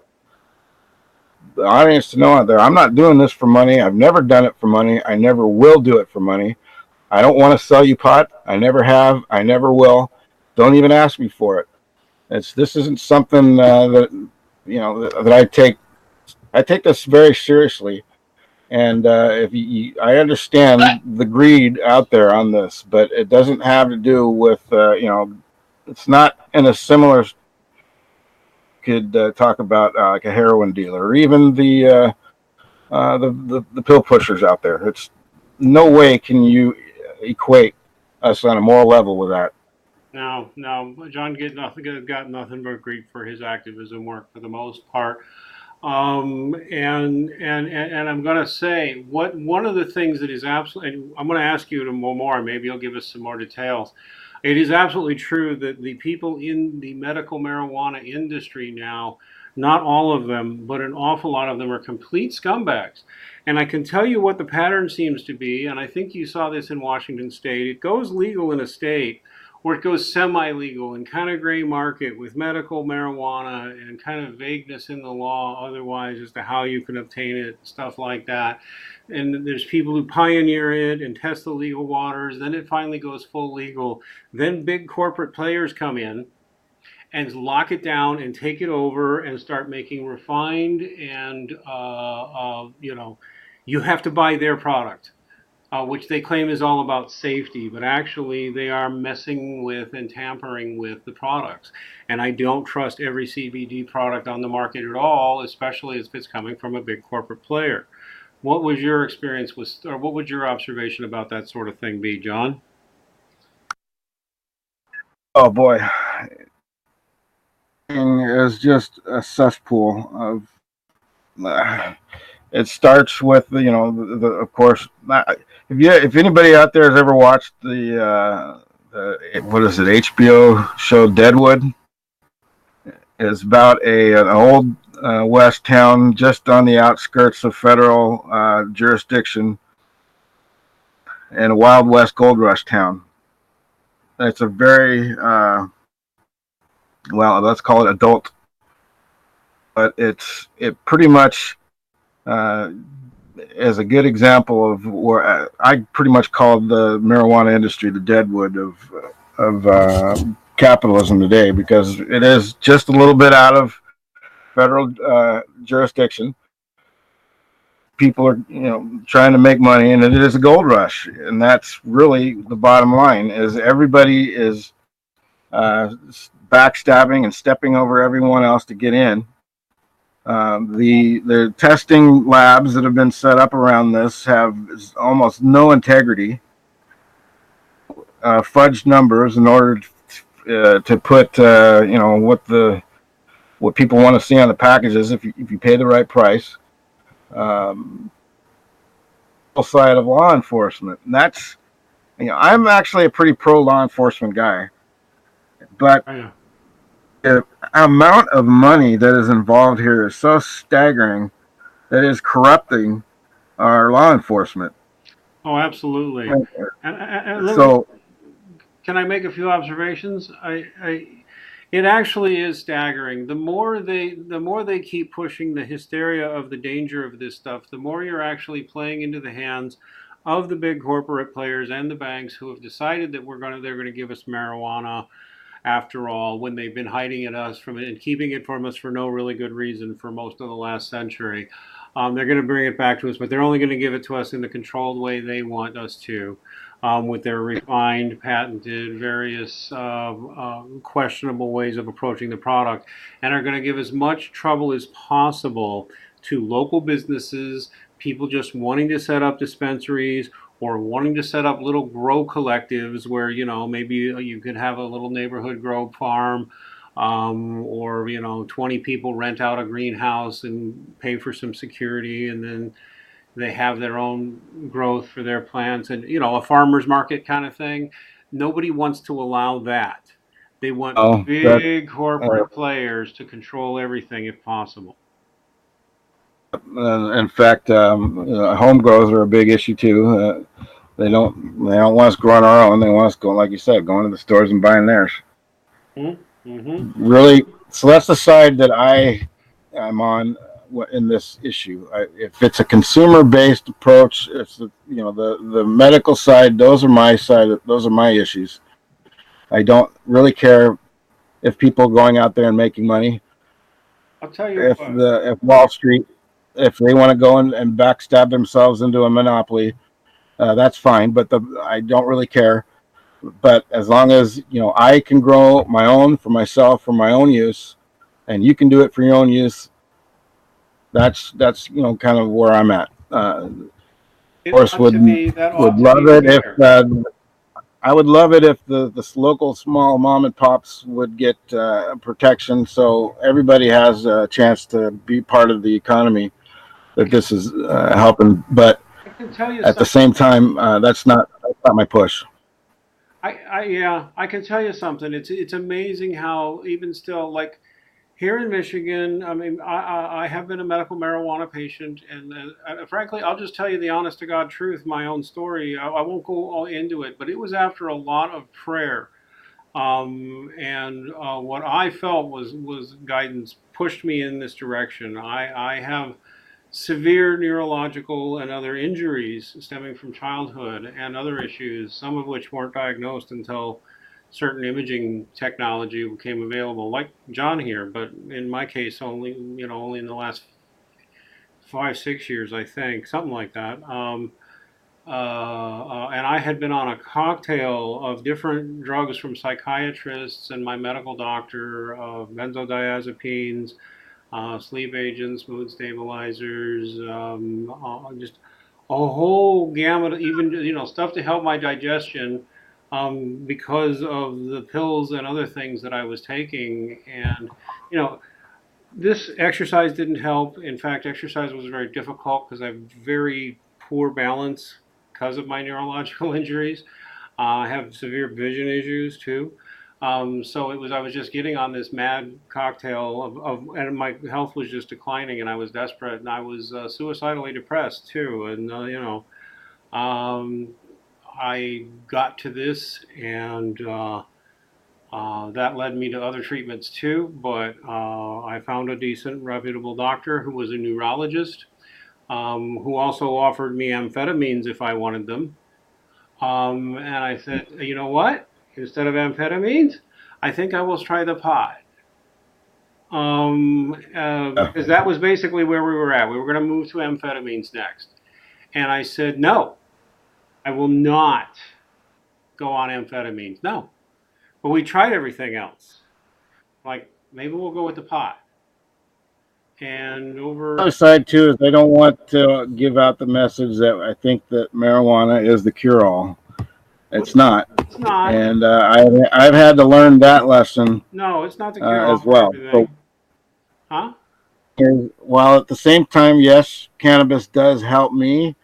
the audience to know out there, I'm not doing this for money. I've never done it for money. I never will do it for money. I don't want to sell you pot. I never have. I never will. Don't even ask me for it. This isn't something that I take. I take this very seriously, And I understand the greed out there on this, but it doesn't have to do with it's not in a similar. Could talk about like a heroin dealer, or even the pill pushers out there. It's no way can you equate us on a moral level with that. No, no, John got nothing but grief for his activism work for the most part. And I'm going to say what one of the things that is absolutely, I'm going to ask you to more, maybe you'll give us some more details. It is absolutely true that the people in the medical marijuana industry now, not all of them, but an awful lot of them are complete scumbags. And I can tell you what the pattern seems to be, and I think you saw this in Washington State. It goes legal in a state where it goes semi-legal and kind of gray market with medical marijuana and kind of vagueness in the law otherwise as to how you can obtain it, stuff like that. And there's people who pioneer it and test the legal waters. Then it finally goes full legal. Then big corporate players come in and lock it down and take it over and start making refined and you have to buy their product, which they claim is all about safety, but actually they are messing with and tampering with the products. And I don't trust every CBD product on the market at all, especially if it's coming from a big corporate player. What was your experience with, or what would your observation about that sort of thing be, John? Oh boy, is just a cesspool of. It starts with of course. If anybody out there has ever watched the what is it, HBO show Deadwood, it's about an old west town just on the outskirts of federal jurisdiction, in a Wild West gold rush town. It's a very well, let's call it adult, but it pretty much is a good example of where I pretty much called the marijuana industry the Deadwood of capitalism today, because it is just a little bit out of federal jurisdiction. People are trying to make money, and it is a gold rush, and that's really the bottom line. Is everybody is backstabbing and stepping over everyone else to get in. The testing labs that have been set up around this have almost no integrity, fudged numbers in order to put what people want to see on the packages if you pay the right price. Side of law enforcement, and that's I'm actually a pretty pro law enforcement guy, but the amount of money that is involved here is so staggering that it is corrupting our law enforcement. Oh, absolutely. So, can I make a few observations? It actually is staggering. The more they keep pushing the hysteria of the danger of this stuff, the more you're actually playing into the hands of the big corporate players and the banks who have decided that they're gonna give us marijuana after all, when they've been hiding it us from it and keeping it from us for no really good reason for most of the last century. They're going to bring it back to us, but they're only going to give it to us in the controlled way they want us to, with their refined, patented, various questionable ways of approaching the product, and are going to give as much trouble as possible to local businesses, people just wanting to set up dispensaries or wanting to set up little grow collectives where maybe you could have a little neighborhood grow farm, or 20 people rent out a greenhouse and pay for some security, and then they have their own growth for their plants, and a farmer's market kind of thing. Nobody wants to allow that. They want that big corporate players to control everything if possible. in fact, home grows are a big issue too. They don't want us growing our own. They want us going, like you said, going to the stores and buying theirs. Mm-hmm. Really, so that's the side that I'm on in this issue. If it's a consumer-based approach, it's the medical side. Those are my side. Those are my issues. I don't really care if people are going out there and making money. I'll tell you what. If Wall Street if they want to go and backstab themselves into a monopoly, that's fine. But I don't really care. But as long as I can grow my own for myself for my own use, and you can do it for your own use, that's kind of where I'm at. Of course, To me, that would ought to love be it if fair. I would love it if the local small mom and pops would get protection, so everybody has a chance to be part of the economy that this is helping. But I can tell you at the something. same time, that's not my push. Yeah, I can tell you something. It's amazing how even still, like here in Michigan, I mean, I have been a medical marijuana patient, and frankly, I'll just tell you the honest to God truth, my own story. I won't go all into it, but it was after a lot of prayer. And what I felt was guidance pushed me in this direction. I have severe neurological and other injuries stemming from childhood and other issues, some of which weren't diagnosed until certain imaging technology became available, like John here. But in my case, only in the last 5 6 years, I think, something like that. And I had been on a cocktail of different drugs from psychiatrists and my medical doctor, benzodiazepines, sleep agents, mood stabilizers, just a whole gamut, even stuff to help my digestion, because of the pills and other things that I was taking. And you know, this exercise didn't help. In fact, exercise was very difficult because I have very poor balance because of my neurological injuries. I have severe vision issues too. So I was just getting on this mad cocktail and my health was just declining, and I was desperate, and I was suicidally depressed too. And I got to this, and that led me to other treatments too. But I found a decent, reputable doctor who was a neurologist, who also offered me amphetamines if I wanted them. And I said, you know what? Instead of amphetamines, I think I will try the pot. Uh, Because that was basically where we were at. We were going to move to amphetamines next. And I said, no, I will not go on amphetamines. No. But we tried everything else. Like, maybe we'll go with the pot. And the other over, side too is I don't want to give out the message that I think that marijuana is the cure all. It's not, it's not. and I've had to learn that lesson No, it's not the cure all as for well. So everything. Huh? while at the same time, yes, cannabis does help me,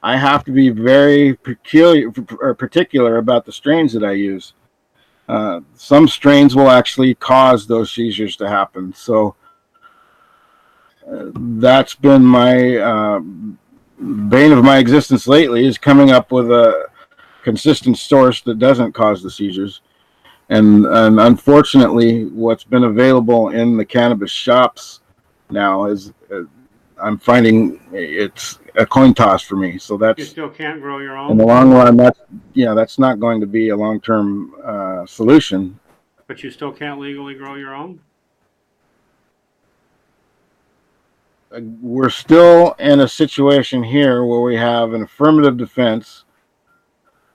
I have to be very particular about the strains that I use. Some strains will actually cause those seizures to happen. So that's been my bane of my existence lately, is coming up with a consistent source that doesn't cause the seizures. And unfortunately, what's been available in the cannabis shops now is I'm finding it's a coin toss for me. So You that's still can't grow your in the own, long run. That's not going to be a long term solution. but you still can't legally grow your own? We're still in a situation here where we have an affirmative defense,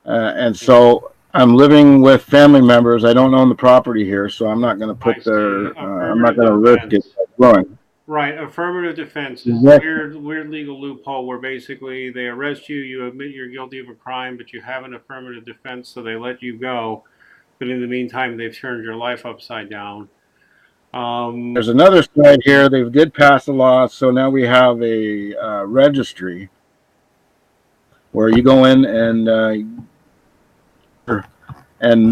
and so I'm living with family members. I don't own the property here, so I'm not going to I put see. I'm not Affirmative going to risk it defense. growing. Right, affirmative defense is a Exactly. weird legal loophole where basically they arrest you, you admit you're guilty of a crime, but you have an affirmative defense, so they let you go. But in the meantime, they've turned your life upside down. There's another side here. They did pass a law, so now we have a registry where you go in and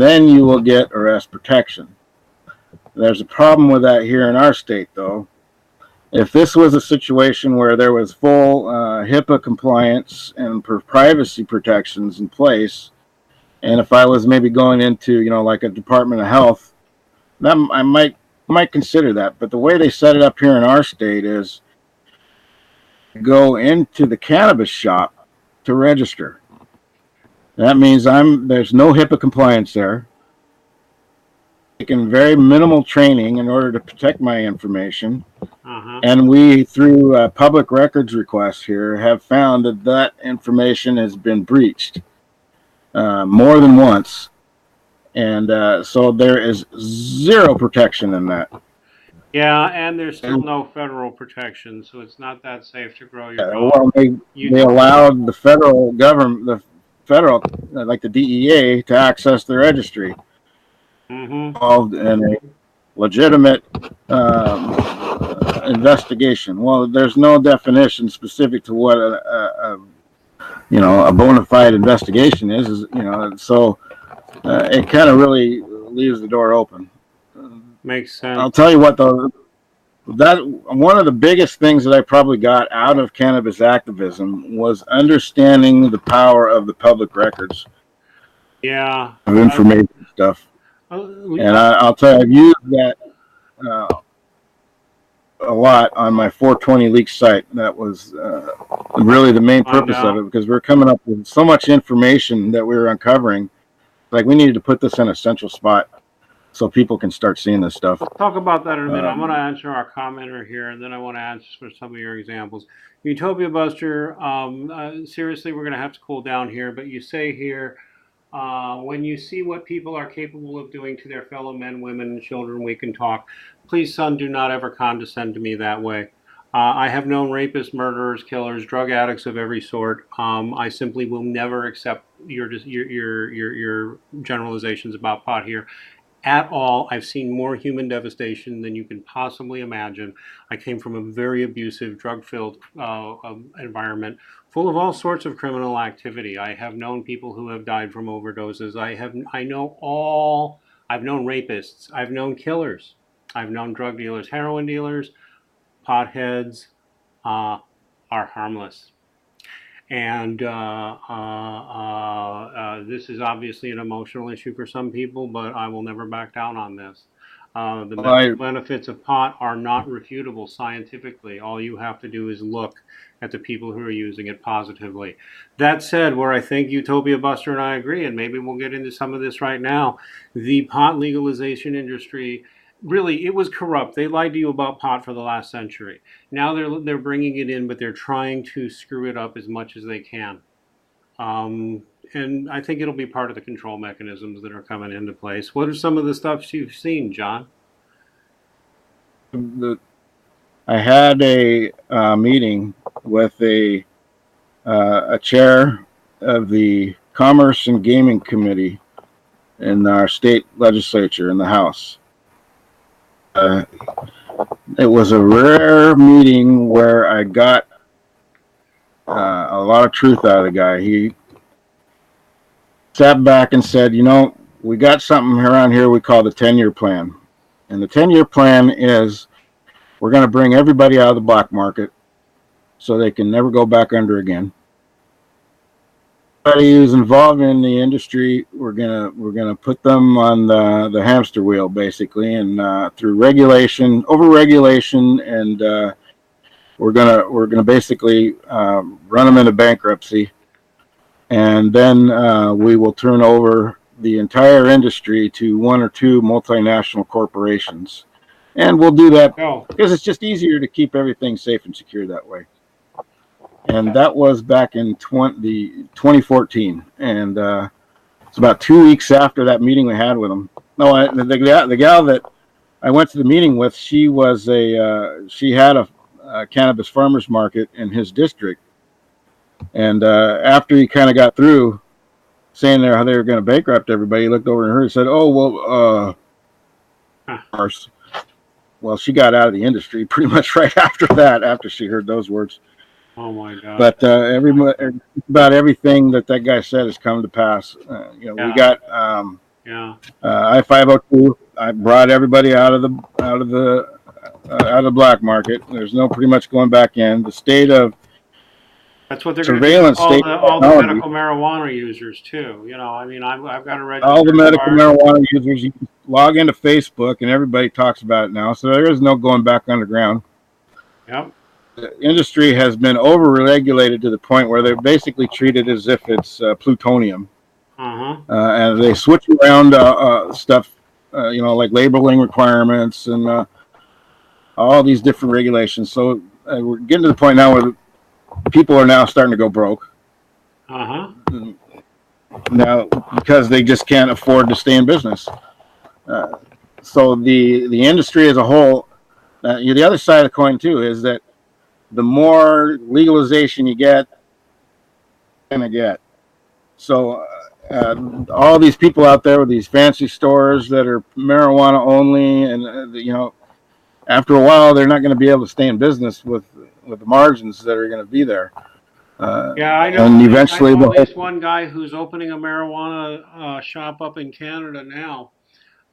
then you will get arrest protection. There's a problem with that here in our state, though. If this was a situation where there was full HIPAA compliance and privacy protections in place, and if I was maybe going into, like a Department of Health, that I might consider that. But the way they set it up here in our state is go into the cannabis shop to register. That means there's no HIPAA compliance there. Taking very minimal training in order to protect my information. Uh-huh. And we, through public records requests here, have found that that information has been breached more than once. And so there is zero protection in that. Yeah, and there's still And, no federal protection, so it's not that safe to grow your pot. well, they Utopia. allowed the federal government, the federal, like the DEA, to access the registry, Mm-hmm. involved in a legitimate investigation. Well, there's no definition specific to what a bona fide investigation is, so it kind of really leaves the door open. Makes sense. I'll tell you what, though, that one of the biggest things that I probably got out of cannabis activism was understanding the power of the public records Yeah. of information stuff. And I'll tell you, I've used that a lot on my 420Leaks site. That was really the main purpose of it, because we're coming up with so much information that we were uncovering. Like, we needed to put this in a central spot so people can start seeing this stuff. Let's talk about that in a minute. I'm going to answer our commenter here, and then I want to answer for some of your examples. Utopia Buster, seriously, we're going to have to cool down here, but you say here, when you see what people are capable of doing to their fellow men, women, and children, we can talk. Please, son, do not ever condescend to me that way. I have known rapists, murderers, killers, drug addicts of every sort. I simply will never accept your generalizations about pot here at all. I've seen more human devastation than you can possibly imagine. I came from a very abusive, drug-filled environment full of all sorts of criminal activity. I have known people who have died from overdoses. I've known rapists. I've known killers. I've known drug dealers, heroin dealers, potheads are harmless. And this is obviously an emotional issue for some people, but I will never back down on this. The medical benefits of pot are not refutable scientifically. All you have to do is look at the people who are using it positively. That said, where I think Utopia Buster and I agree, and maybe we'll get into some of this right now, the pot legalization industry, really, it was corrupt. They lied to you about pot for the last century. Now they're bringing it in, but they're trying to screw it up as much as they can. And I think it'll be part of the control mechanisms that are coming into place. What are some of the stuff you've seen, John? I had a meeting with a chair of the Commerce and Gaming Committee in our state legislature in the House. It was a rare meeting where I got a lot of truth out of the guy. He sat back and said, we got something around here we call the 10-year plan. And the 10-year plan is we're going to bring everybody out of the black market so they can never go back under again. Everybody who's involved in the industry, we're gonna put them on the hamster wheel, basically, and through over-regulation, and we're gonna basically run them into bankruptcy, and then we will turn over the entire industry to one or two multinational corporations, and we'll do that because it's just easier to keep everything safe and secure that way. And that was back in 2014, and it's about 2 weeks after that meeting we had with him. No, the gal that I went to the meeting with, she had a cannabis farmers market in his district, and after he kind of got through saying how they were going to bankrupt everybody, he looked over at her and said, "Oh well, well, she got out of the industry pretty much right after that, after she heard those words." Oh my God! But about everything that guy said has come to pass. We got I-502. I brought everybody out of the black market. There's no pretty much going back in. The state of that's what they're surveillance going to do. All the medical marijuana users too. I've got to register. All the medical marijuana users. You can log into Facebook, and everybody talks about it now. So there is no going back underground. Yep. The industry has been over-regulated to the point where they're basically treated as if it's plutonium. And they switch around stuff, like labeling requirements and all these different regulations. So we're getting to the point now where people are now starting to go broke. Uh-huh. Now because they just can't afford to stay in business. Uh, so the industry as a whole, the other side of the coin too is that the more legalization you get, you're gonna get. So all these people out there with these fancy stores that are marijuana only, and after a while they're not going to be able to stay in business with the margins that are going to be there. Yeah, I And know. I eventually know at the least one guy who's opening a marijuana shop up in Canada now.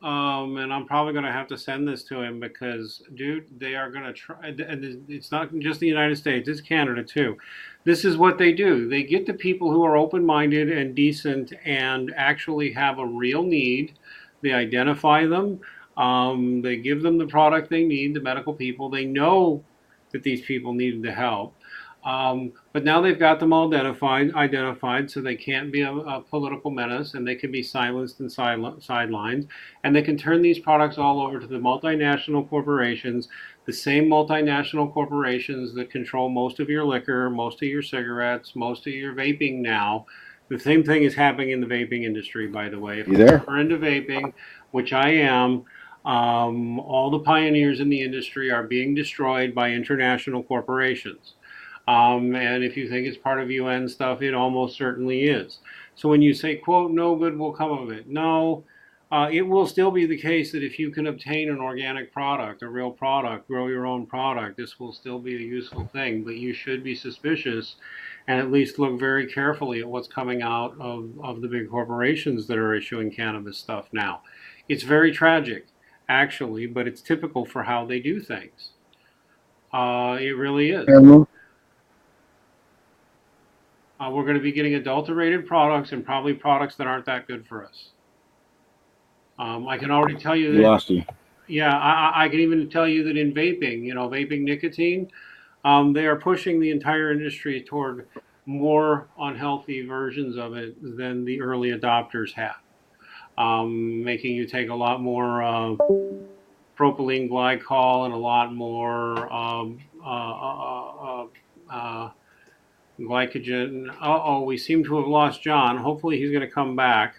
And I'm probably going to have to send this to him because, dude, they are going to try. And it's not just the United States; it's Canada too. This is what they do. They get the people who are open-minded and decent and actually have a real need. They identify them. They give them the product they need. The medical people. They know that these people need the help. But now they've got them all identified, so they can't be a political menace, and they can be silenced and sidelined, and they can turn these products all over to the multinational corporations, the same multinational corporations that control most of your liquor, most of your cigarettes, most of your vaping now. The same thing is happening in the vaping industry, by the way. If you you're there? ever into vaping, which I am, all the pioneers in the industry are being destroyed by international corporations. And if you think it's part of UN stuff, it almost certainly is. So when you say, quote, no good will come of it, no, it will still be the case that if you can obtain an organic product, a real product, grow your own product, this will still be a useful thing. But you should be suspicious and at least look very carefully at what's coming out of the big corporations that are issuing cannabis stuff now. It's very tragic, actually, but it's typical for how they do things. It really is. We're going to be getting adulterated products and probably products that aren't that good for us. I can already tell you We that, lost you. yeah, I can even tell you that in vaping, vaping nicotine, they are pushing the entire industry toward more unhealthy versions of it than the early adopters have, making you take a lot more propylene glycol and a lot more glycogen. Uh-oh, we seem to have lost John. Hopefully he's going to come back.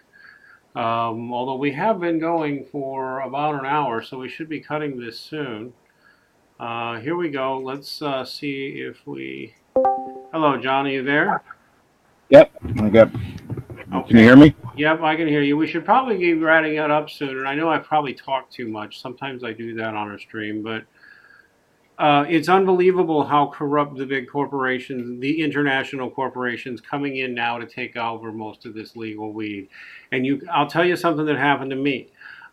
Although we have been going for about an hour, so we should be cutting this soon. Here we go. Let's see if we... Hello, John, are you there? Yep. I got. Can you Okay. hear me? Yep, I can hear you. We should probably be wrapping it up soon. And I know I probably talk too much. Sometimes I do that on a stream, but it's unbelievable how corrupt the big corporations, the international corporations, coming in now to take over most of this legal weed. And I'll tell you something that happened to me.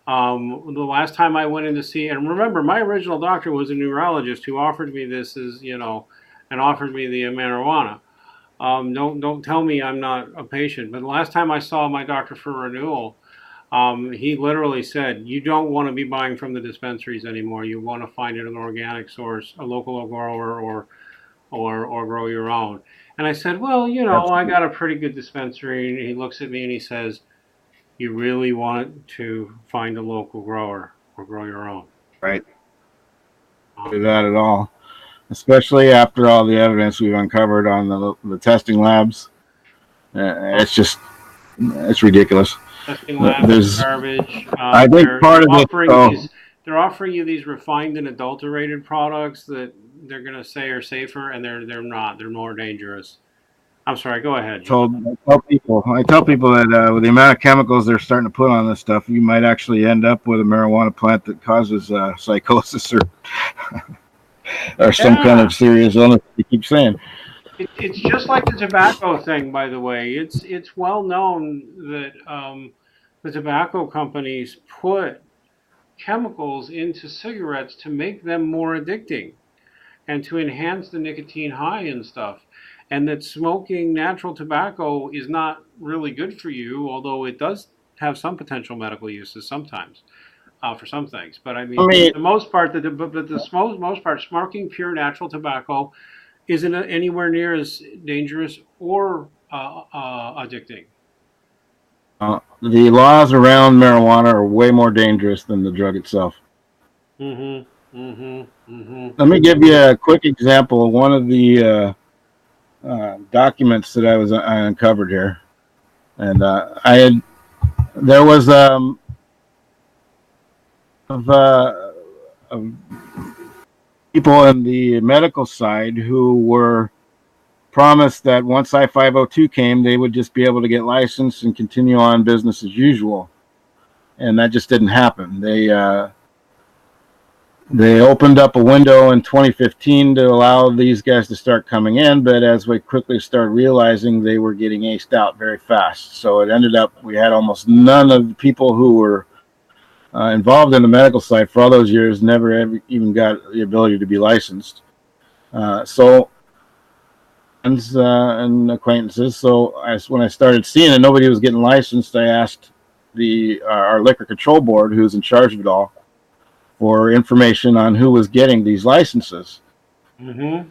The last time I went in to see, and remember, my original doctor was a neurologist who offered me this and offered me the marijuana. Don't tell me I'm not a patient. But the last time I saw my doctor for renewal, he literally said, "You don't want to be buying from the dispensaries anymore. You want to find it an organic source, a local grower, or grow your own." And I said, "Well, I Absolutely. got a pretty good dispensary." And he looks at me and he says, "You really want to find a local grower or grow your own?" Right. Do Um, that at all, especially after all the evidence we've uncovered on the testing labs. It's ridiculous. Testing labs are There's, garbage. I think part of it. Oh, They're offering you these refined and adulterated products that they're going to say are safer, and they're not. They're more dangerous. I'm sorry. Go ahead, John. I tell people that with the amount of chemicals they're starting to put on this stuff, you might actually end up with a marijuana plant that causes psychosis or some kind Yeah, of serious illness. You keep saying. it's just like the tobacco thing, by the way. It's well known that the tobacco companies put chemicals into cigarettes to make them more addicting and to enhance the nicotine high and stuff. And that smoking natural tobacco is not really good for you, although it does have some potential medical uses sometimes for some things. But I I mean, mean, the most part, most part, smoking pure natural tobacco isn't anywhere near as dangerous or addicting. the laws around marijuana are way more dangerous than the drug itself. Mm-hmm. Mm-hmm. Mm-hmm. Let me give you a quick example of one of the documents that I uncovered here, and I had there was of, uh, of people in the medical side who were promised that once I-502 came, they would just be able to get licensed and continue on business as usual, and that just didn't happen. They opened up a window in 2015 to allow these guys to start coming in, but as we quickly started realizing, they were getting aced out very fast. So it ended up we had almost none of the people who were involved in the medical side for all those years never ever even got the ability to be licensed. So and acquaintances. So when I started seeing it, nobody was getting licensed. I asked the our liquor control board, who's in charge of it all, for information on who was getting these licenses. Mm-hmm.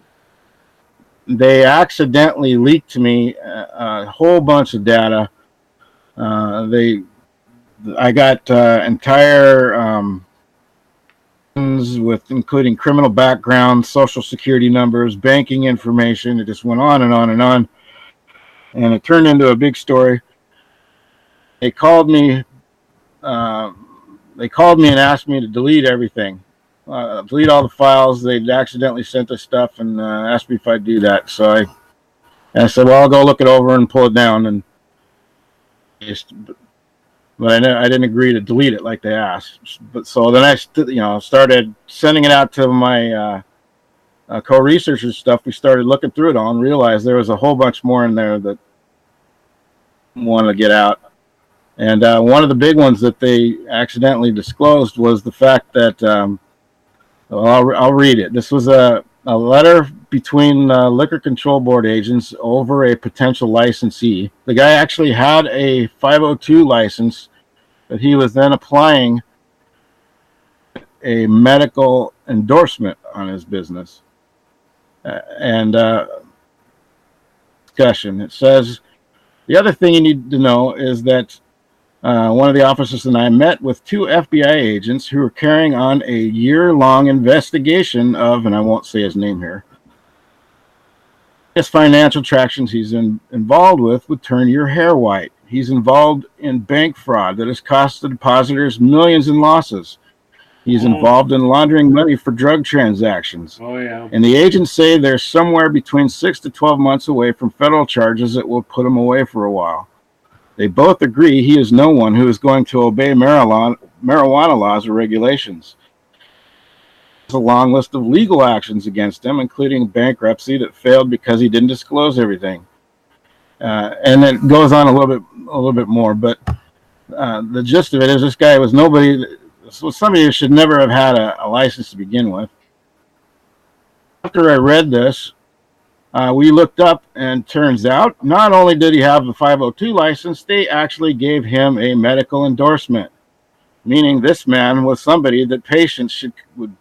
They accidentally leaked to me a whole bunch of data. They I got entire with including criminal background, social security numbers, banking information. It just went on and on and on, and it turned into a big story. They called me. Uh, they called me and asked me to delete everything, delete all the files. They'd accidentally sent us stuff and asked me if I'd do that. I said, well, I'll go look it over and pull it down. And just, but I didn't agree to delete it like they asked. But so then started sending it out to my co-researchers stuff. We started looking through it all and realized there was a whole bunch more in there that wanted to get out. And one of the big ones that they accidentally disclosed was the fact that well, I'll read it. This was a letter between liquor control board agents over a potential licensee. The guy actually had a 502 license, but he was then applying a medical endorsement on his business. And discussion. It says the other thing you need to know is that one of the officers and I met with two FBI agents who were carrying on a year-long investigation of, and I won't say his name here, his financial transactions involved with would turn your hair white. He's involved in bank fraud that has cost the depositors millions in losses. He's Mm. involved in laundering money for drug transactions. Oh yeah. And the agents say they're somewhere between 6 to 12 months away from federal charges that will put him away for a while. They both agree he is no one who is going to obey marijuana laws or regulations. There's a long list of legal actions against him, including bankruptcy that failed because he didn't disclose everything. And it goes on a little bit more, but the gist of it is this guy was somebody who should never have had a license to begin with. After I read this, we looked up, and turns out not only did he have a 502 license, they actually gave him a medical endorsement, meaning this man was somebody that patients would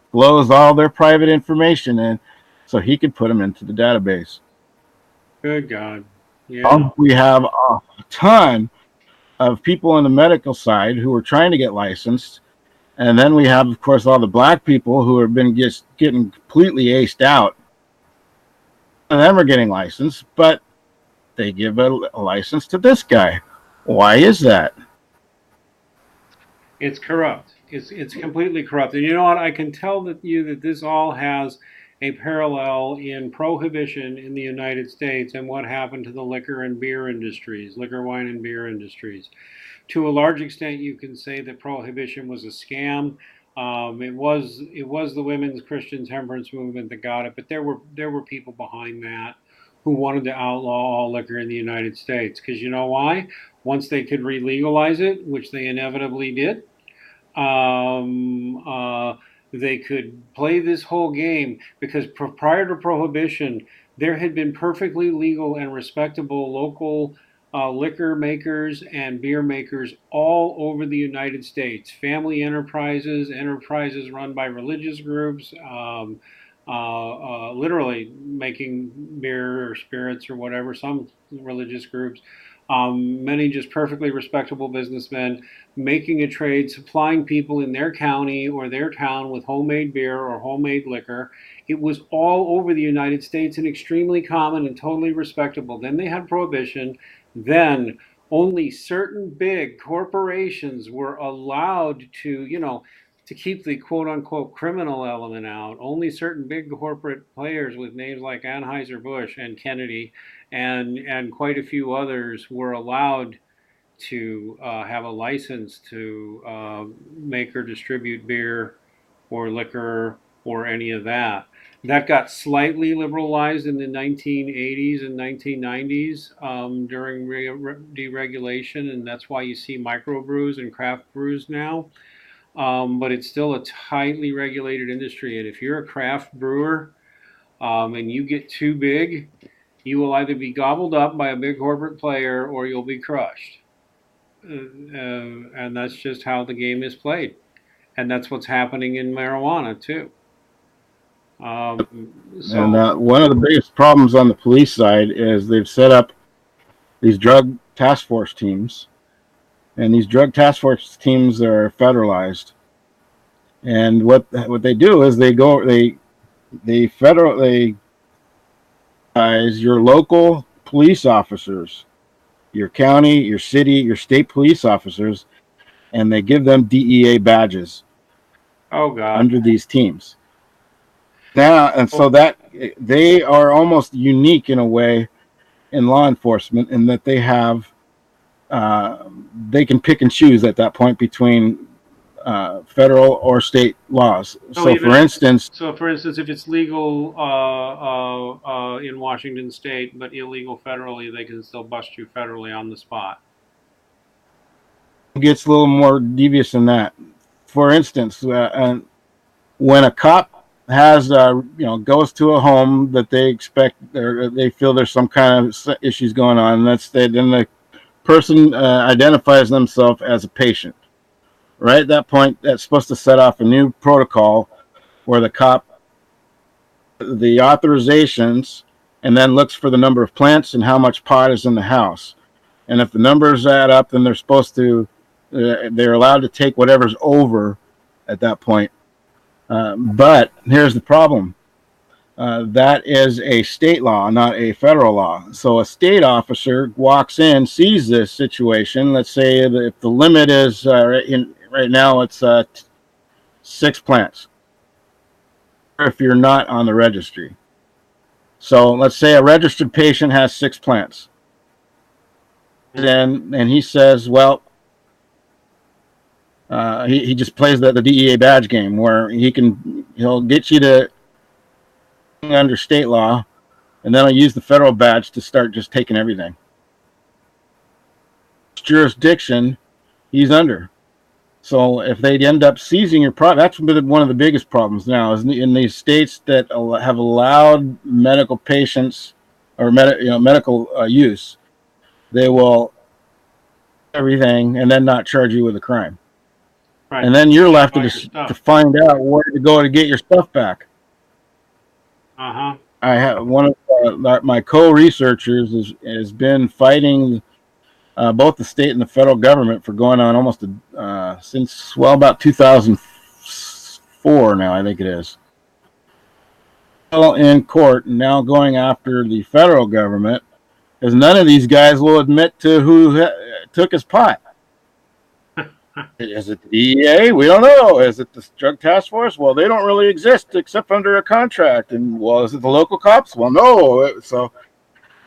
disclose all their private information in so he could put them into the database. Good God. Yeah. We have a ton of people on the medical side who are trying to get licensed. And then we have, of course, all the black people who have been just getting completely aced out. None of them are getting licensed, but they give a license to this guy. Why is that? It's corrupt. It's completely corrupt. And you know what? I can tell that this all has a parallel in prohibition in the United States and what happened to the liquor and beer industries, liquor, wine, and beer industries. To a large extent, you can say that prohibition was a scam. It was the women's Christian temperance movement that got it, but there were people behind that who wanted to outlaw all liquor in the United States because you know why? Once they could re-legalize it, which they inevitably did, um, uh, they could play this whole game because prior to prohibition, there had been perfectly legal and respectable local liquor makers and beer makers all over the United States. Family enterprises, enterprises run by religious groups, literally making beer or spirits or whatever, some religious groups. Many just perfectly respectable businessmen making a trade, supplying people in their county or their town with homemade beer or homemade liquor. It was all over the United States and extremely common and totally respectable. Then they had prohibition. Then only certain big corporations were allowed to, to keep the quote unquote criminal element out. Only certain big corporate players with names like Anheuser-Busch and Kennedy and quite a few others were allowed to have a license to make or distribute beer or liquor or any of that. That got slightly liberalized in the 1980s and 1990s during deregulation, and that's why you see microbrews and craft brews now. But it's still a tightly regulated industry, and if you're a craft brewer and you get too big, you will either be gobbled up by a big corporate player or you'll be crushed. And that's just how the game is played. And that's what's happening in marijuana too. And So, one of the biggest problems on the police side is they've set up these drug task force teams, and these drug task force teams are federalized. And what they do is they federalize your local police officers, your county, your city, your state police officers, and they give them DEA badges oh God. under these teams. Now, and so that they are almost unique in a way in law enforcement in that they have they can pick and choose at that point between federal or state laws. So, for instance, if it's legal in Washington State but illegal federally, they can still bust you federally on the spot. It gets a little more devious than that. For instance, when a cop has goes to a home that they expect or they feel there's some kind of issues going on, then the person identifies themselves as a patient. Right at that point, that's supposed to set off a new protocol where the cop the authorizations and then looks for the number of plants and how much pot is in the house. And if the numbers add up, then they're allowed to take whatever's over at that point. But here's the problem. That is a state law, not a federal law. So a state officer walks in, sees this situation. Let's say that if the limit is right now, it's 6 plants. If you're not on the registry, so let's say a registered patient has 6 plants, and he says, well, he just plays the DEA badge game where he'll get you to under state law, and then I'll use the federal badge to start just taking everything. Jurisdiction he's under. So if they end up seizing your product, that's been one of the biggest problems now is in these states that have allowed medical patients or medical use, they will everything and then not charge you with a crime. Right. And then you're left to find out where to go to get your stuff back. I have one of my co-researchers has been fighting both the state and the federal government for going on almost since about 2004 now, I think it is. In court now going after the federal government because none of these guys will admit to who took his pot. Is it the DEA? We don't know. Is it the drug task force? Well, they don't really exist except under a contract. And well, is it the local cops? Well, no. So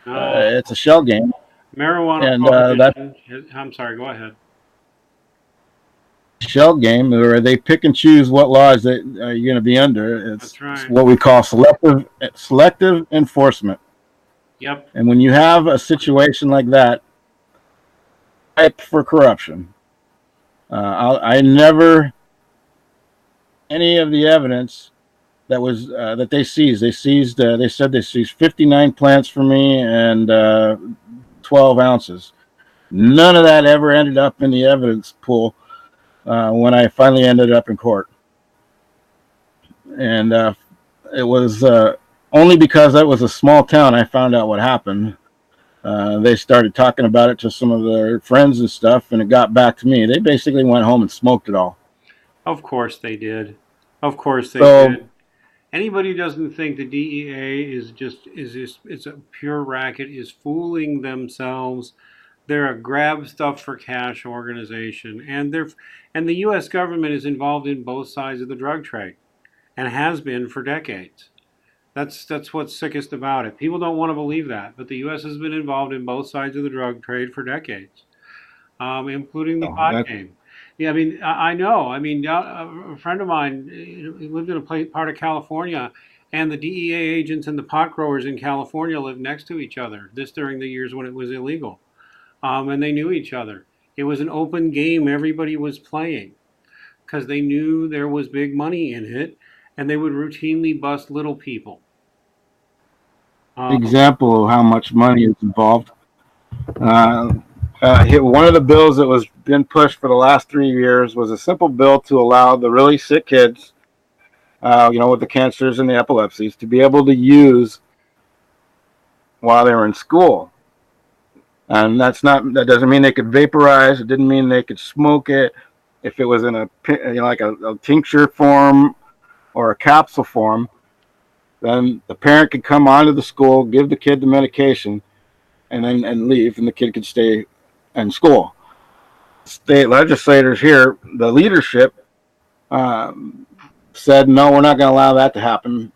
it's a shell game. Marijuana. And I'm sorry. Go ahead. Shell game where they pick and choose what laws that you're going to be under. It's what we call selective enforcement. Yep. And when you have a situation like that, ripe for corruption. I never any of the evidence that was that they seized. They said they seized 59 plants for me and 12 ounces. None of that ever ended up in the evidence pool when I finally ended up in court. And it was only because that was a small town I found out what happened. They started talking about it to some of their friends and stuff, and it got back to me. They basically went home and smoked it all. Of course they did. Of course they So did. Anybody who doesn't think the DEA is it's a pure racket is fooling themselves. They're a grab stuff for cash organization, and the U.S. government is involved in both sides of the drug trade and has been for decades. That's what's sickest about it. People don't want to believe that, but the U.S. has been involved in both sides of the drug trade for decades, including the pot that game. Yeah, I mean, I know. I mean, a friend of mine lived in a part of California, and the DEA agents and the pot growers in California lived next to each other. This during the years when it was illegal, and they knew each other. It was an open game. Everybody was playing because they knew there was big money in it, and they would routinely bust little people. Um, example of how much money is involved. Uh, One of the bills that was been pushed for the last 3 years was a simple bill to allow the really sick kids, with the cancers and the epilepsies, to be able to use while they were in school. And that doesn't mean they could vaporize. It didn't mean they could smoke it. If it was in like a tincture form or a capsule form, then the parent could come onto the school, give the kid the medication, and leave, and the kid could stay in school. State legislators here, the leadership, um, said no, we're not going to allow that to happen,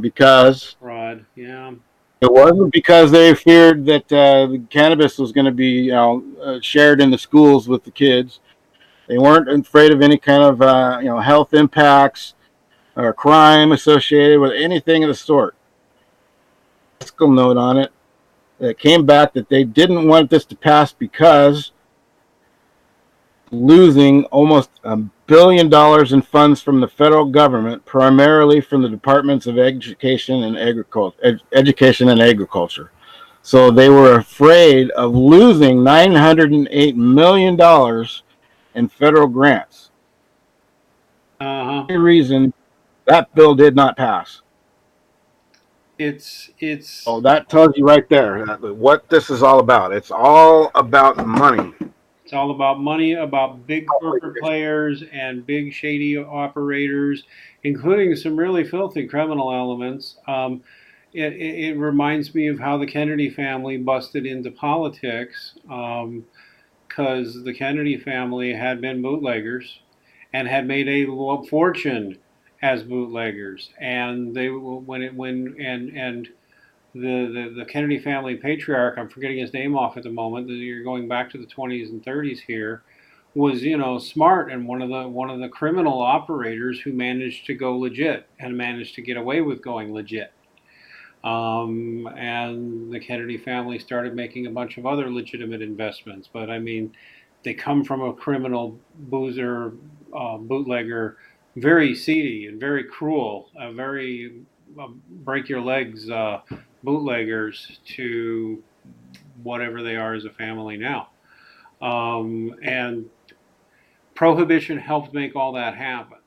because fraud, yeah. it wasn't because they feared that the cannabis was going to be shared in the schools with the kids. They weren't afraid of any kind of health impacts or crime associated with anything of the sort. Fiscal note on it. It came back that they didn't want this to pass because losing almost $1 billion in funds from the federal government, primarily from the departments of education and agriculture. So they were afraid of losing $908 million in federal grants. Uh huh. The reason that bill did not pass. It's Oh, that tells you right there what this is all about. It's all about money. It's all about money, about big corporate players and big shady operators, including some really filthy criminal elements. It reminds me of how the Kennedy family busted into politics because the Kennedy family had been bootleggers and had made a fortune as bootleggers, and they when it when and the Kennedy family patriarch, I'm forgetting his name off at the moment. You're going back to the 20s and 30s here. Was smart and one of the criminal operators who managed to go legit and managed to get away with going legit. And the Kennedy family started making a bunch of other legitimate investments. But I mean, they come from a criminal boozer, bootlegger, very seedy and very cruel, very break your legs bootleggers to whatever they are as a family now. And prohibition helped make all that happen.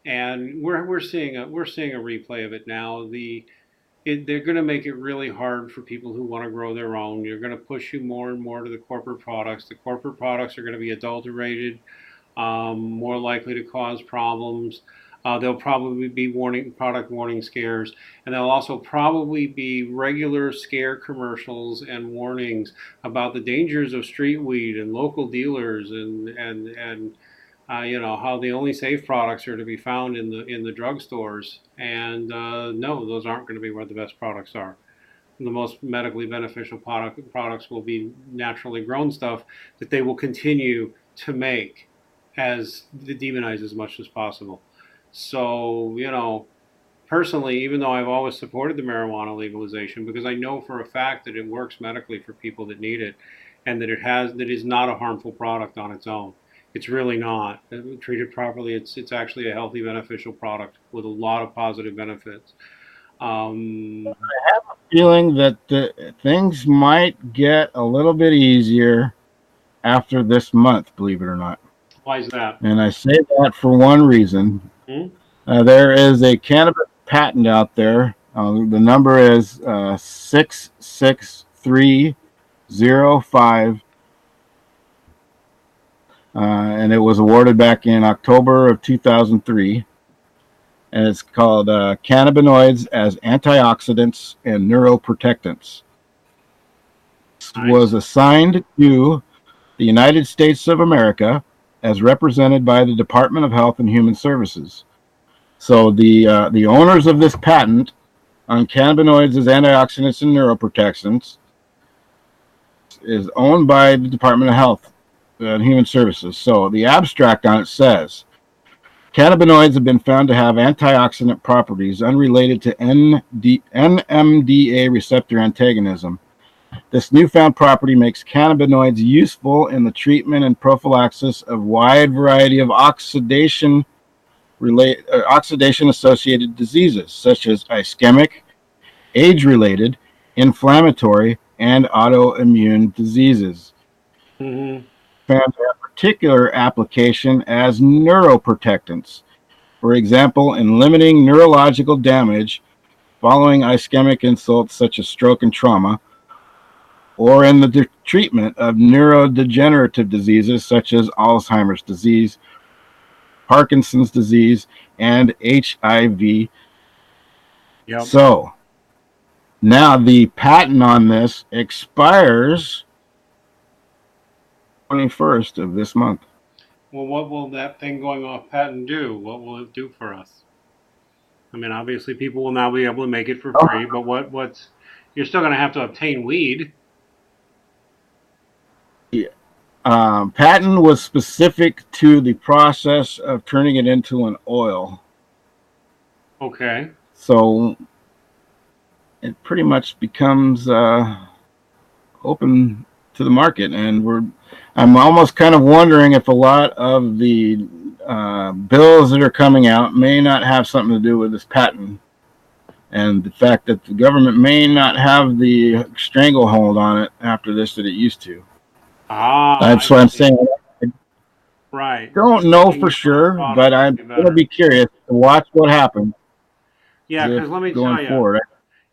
And we're seeing a replay of it now. They're going to make it really hard for people who want to grow their own. You're going to push you more and more to the corporate products. The corporate products are going to be adulterated, more likely to cause problems. There'll probably be product warning scares, and there'll also probably be regular scare commercials and warnings about the dangers of street weed and local dealers and how the only safe products are to be found in the drugstores. And no, those aren't going to be where the best products are. The most medically beneficial products will be naturally grown stuff that they will continue to make as demonized as much as possible. So, personally, even though I've always supported the marijuana legalization because I know for a fact that it works medically for people that need it, and that is not a harmful product on its own. It's really not. Treated properly, it's actually a healthy, beneficial product with a lot of positive benefits. Um, Feeling that things might get a little bit easier after this month, believe it or not. why is that? And I say that for one reason. Hmm? There is a cannabis patent out there. The number is 663 and it was awarded back in October of 2003. And it's called Cannabinoids as Antioxidants and Neuroprotectants. It was assigned to the United States of America as represented by the Department of Health and Human Services. So the owners of this patent on cannabinoids as antioxidants and neuroprotectants is owned by the Department of Health and Human Services. So the abstract on it says, cannabinoids have been found to have antioxidant properties unrelated to NMDA receptor antagonism. This newfound property makes cannabinoids useful in the treatment and prophylaxis of a wide variety of oxidation-associated diseases, such as ischemic, age-related, inflammatory, and autoimmune diseases. Mm-hmm. Found a particular application as neuroprotectants, for example, in limiting neurological damage following ischemic insults such as stroke and trauma, or in the treatment of neurodegenerative diseases such as Alzheimer's disease, Parkinson's disease, and HIV. Yep. So now the patent on this expires 21st of this month. Well, what will that thing going off patent do? What will it do for us? I mean, obviously, people will now be able to make it for free, but what's you're still going to have to obtain weed. Patent was specific to the process of turning it into an oil. Okay. So it pretty much becomes open to the market, and I'm almost kind of wondering if a lot of the bills that are coming out may not have something to do with this patent, and the fact that the government may not have the stranglehold on it after this that it used to. That's what I'm saying. Right. Don't know for sure, but I'm going to be curious to watch what happens. Yeah, because let me tell you,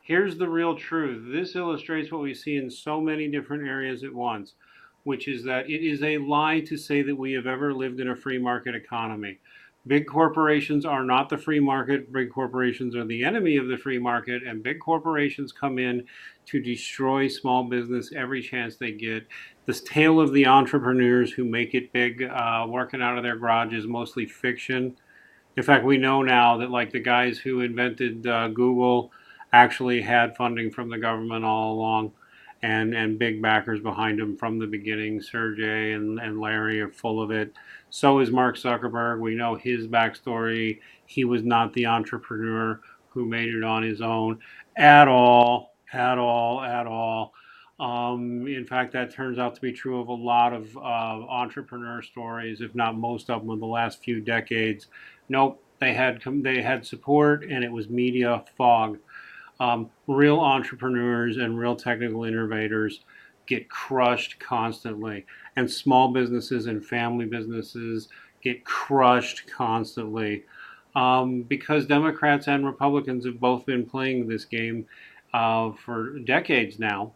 here's the real truth. This illustrates what we see in so many different areas at once, which is that it is a lie to say that we have ever lived in a free market economy. Big corporations are not the free market. Big corporations are the enemy of the free market, and big corporations come in to destroy small business every chance they get. This tale of the entrepreneurs who make it big, working out of their garage, is mostly fiction. In fact, we know now that like the guys who invented Google actually had funding from the government all along, and big backers behind them from the beginning. Sergey and Larry are full of it. So is Mark Zuckerberg. We know his backstory. He was not the entrepreneur who made it on his own at all, at all, at all. In fact, that turns out to be true of a lot of entrepreneur stories, if not most of them, in the last few decades. Nope, they had support, and it was media fog. Real entrepreneurs and real technical innovators get crushed constantly, and small businesses and family businesses get crushed constantly, because Democrats and Republicans have both been playing this game for decades now.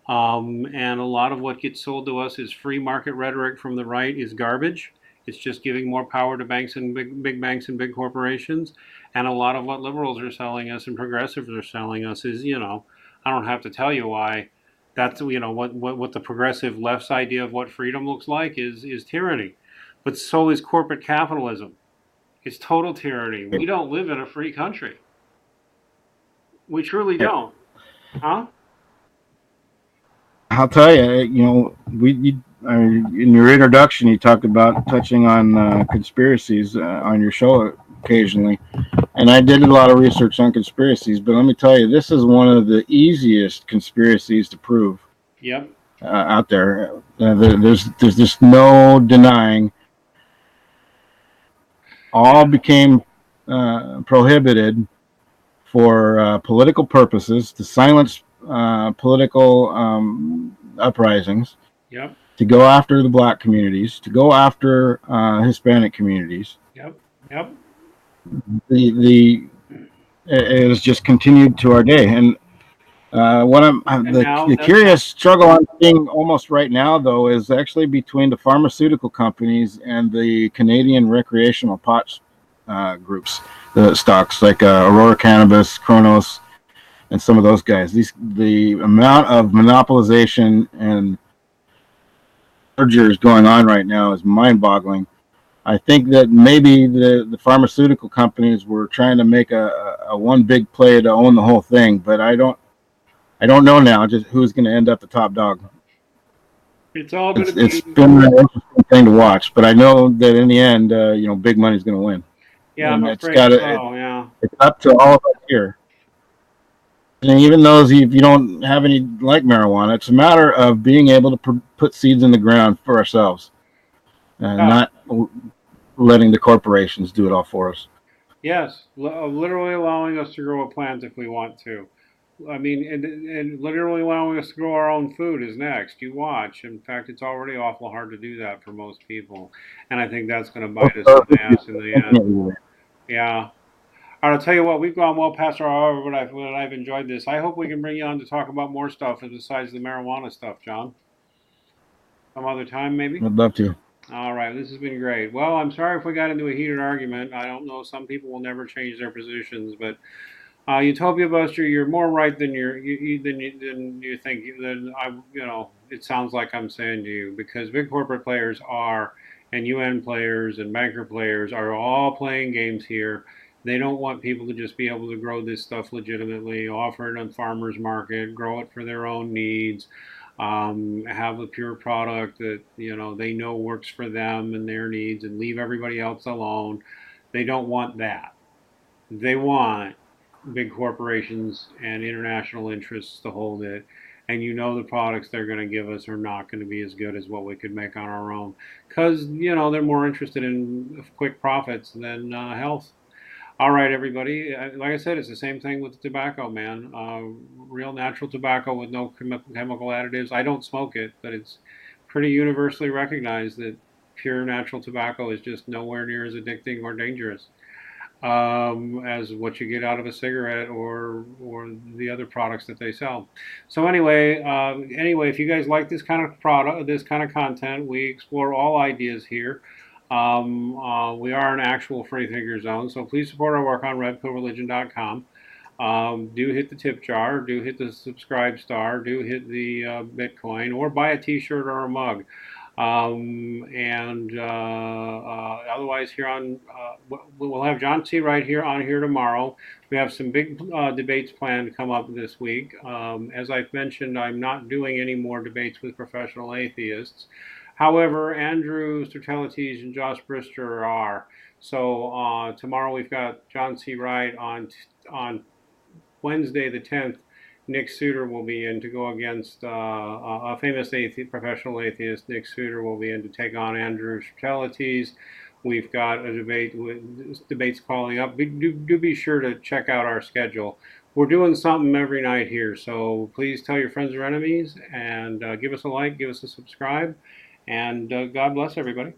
And a lot of what gets sold to us is free market rhetoric from the right is garbage. It's just giving more power to banks and big banks and big corporations. And a lot of what liberals are selling us and progressives are selling us is, I don't have to tell you why. That's what the progressive left's idea of what freedom looks like is tyranny. But so is corporate capitalism. It's total tyranny. We don't live in a free country. We truly don't. Huh? I'll tell you, in your introduction, you talked about touching on conspiracies on your show occasionally. And I did a lot of research on conspiracies, but let me tell you, this is one of the easiest conspiracies to prove. Yep. Out there. There's just no denying. All became prohibited for political purposes, to silence political uprisings, Yep. to go after the black communities, to go after Hispanic communities. Yep. Yep. It has just continued to our day, and And now The that's curious struggle I'm seeing almost right now, though, is actually between the pharmaceutical companies and the Canadian recreational pot groups, the stocks like Aurora Cannabis, Kronos, and some of those guys. The amount of monopolization and mergers going on right now is mind-boggling. I think that maybe the pharmaceutical companies were trying to make a one big play to own the whole thing, but I don't know now just who's going to end up the top dog. it's all going to It's be. been an interesting thing to watch, but I know that in the end, big money's going to win, Yeah, I'm and afraid so. Yeah. it's up to all of us here. And even those if you don't have any like marijuana, it's a matter of being able to put seeds in the ground for ourselves and Yeah. not letting the corporations do it all for us. Yes. Literally allowing us to grow a plant if we want to. I mean, and literally allowing us to grow our own food is next. You watch. In fact, it's already awful hard to do that for most people, and I think that's going to bite us in the ass in the end. Yeah. All right, I'll tell you what. We've gone well past our hour, but I've enjoyed this. I hope we can bring you on to talk about more stuff besides the marijuana stuff, John. Some other time, maybe. I'd love to. All right, this has been great. Well, I'm sorry if we got into a heated argument. I don't know. Some people will never change their positions, but Utopia Buster, you're more right than than you think. Than I, it sounds like I'm saying to you because big corporate players are, and UN players and banker players are all playing games here. They don't want people to just be able to grow this stuff legitimately, offer it on farmers market, grow it for their own needs, have a pure product that they know works for them and their needs, and leave everybody else alone. They don't want that. They want big corporations and international interests to hold it. And the products they're going to give us are not going to be as good as what we could make on our own. Because, they're more interested in quick profits than health. All right, everybody. Like I said, it's the same thing with tobacco, man. Real natural tobacco with no chemical additives. I don't smoke it, but it's pretty universally recognized that pure natural tobacco is just nowhere near as addicting or dangerous as what you get out of a cigarette or the other products that they sell. So anyway, if you guys like this kind of product, this kind of content, we explore all ideas here. We are an actual free thinker zone, so please support our work on redpillreligion.com. Do hit the tip jar, do hit the subscribe star, do hit the Bitcoin, or buy a T-shirt or a mug. And Otherwise, here on we'll have John T. right here on here tomorrow. We have some big debates planned to come up this week. As I've mentioned, I'm not doing any more debates with professional atheists. However, Andrew Stertelites and Josh Brister are. So tomorrow we've got John C. Wright on Wednesday the 10th. Nick Suter will be in to go against a famous professional atheist. Nick Suter will be in to take on Andrew Stertelites. We've got a debate with debates calling up. Do be sure to check out our schedule. We're doing something every night here, so please tell your friends or enemies and give us a like, give us a subscribe, and God bless everybody.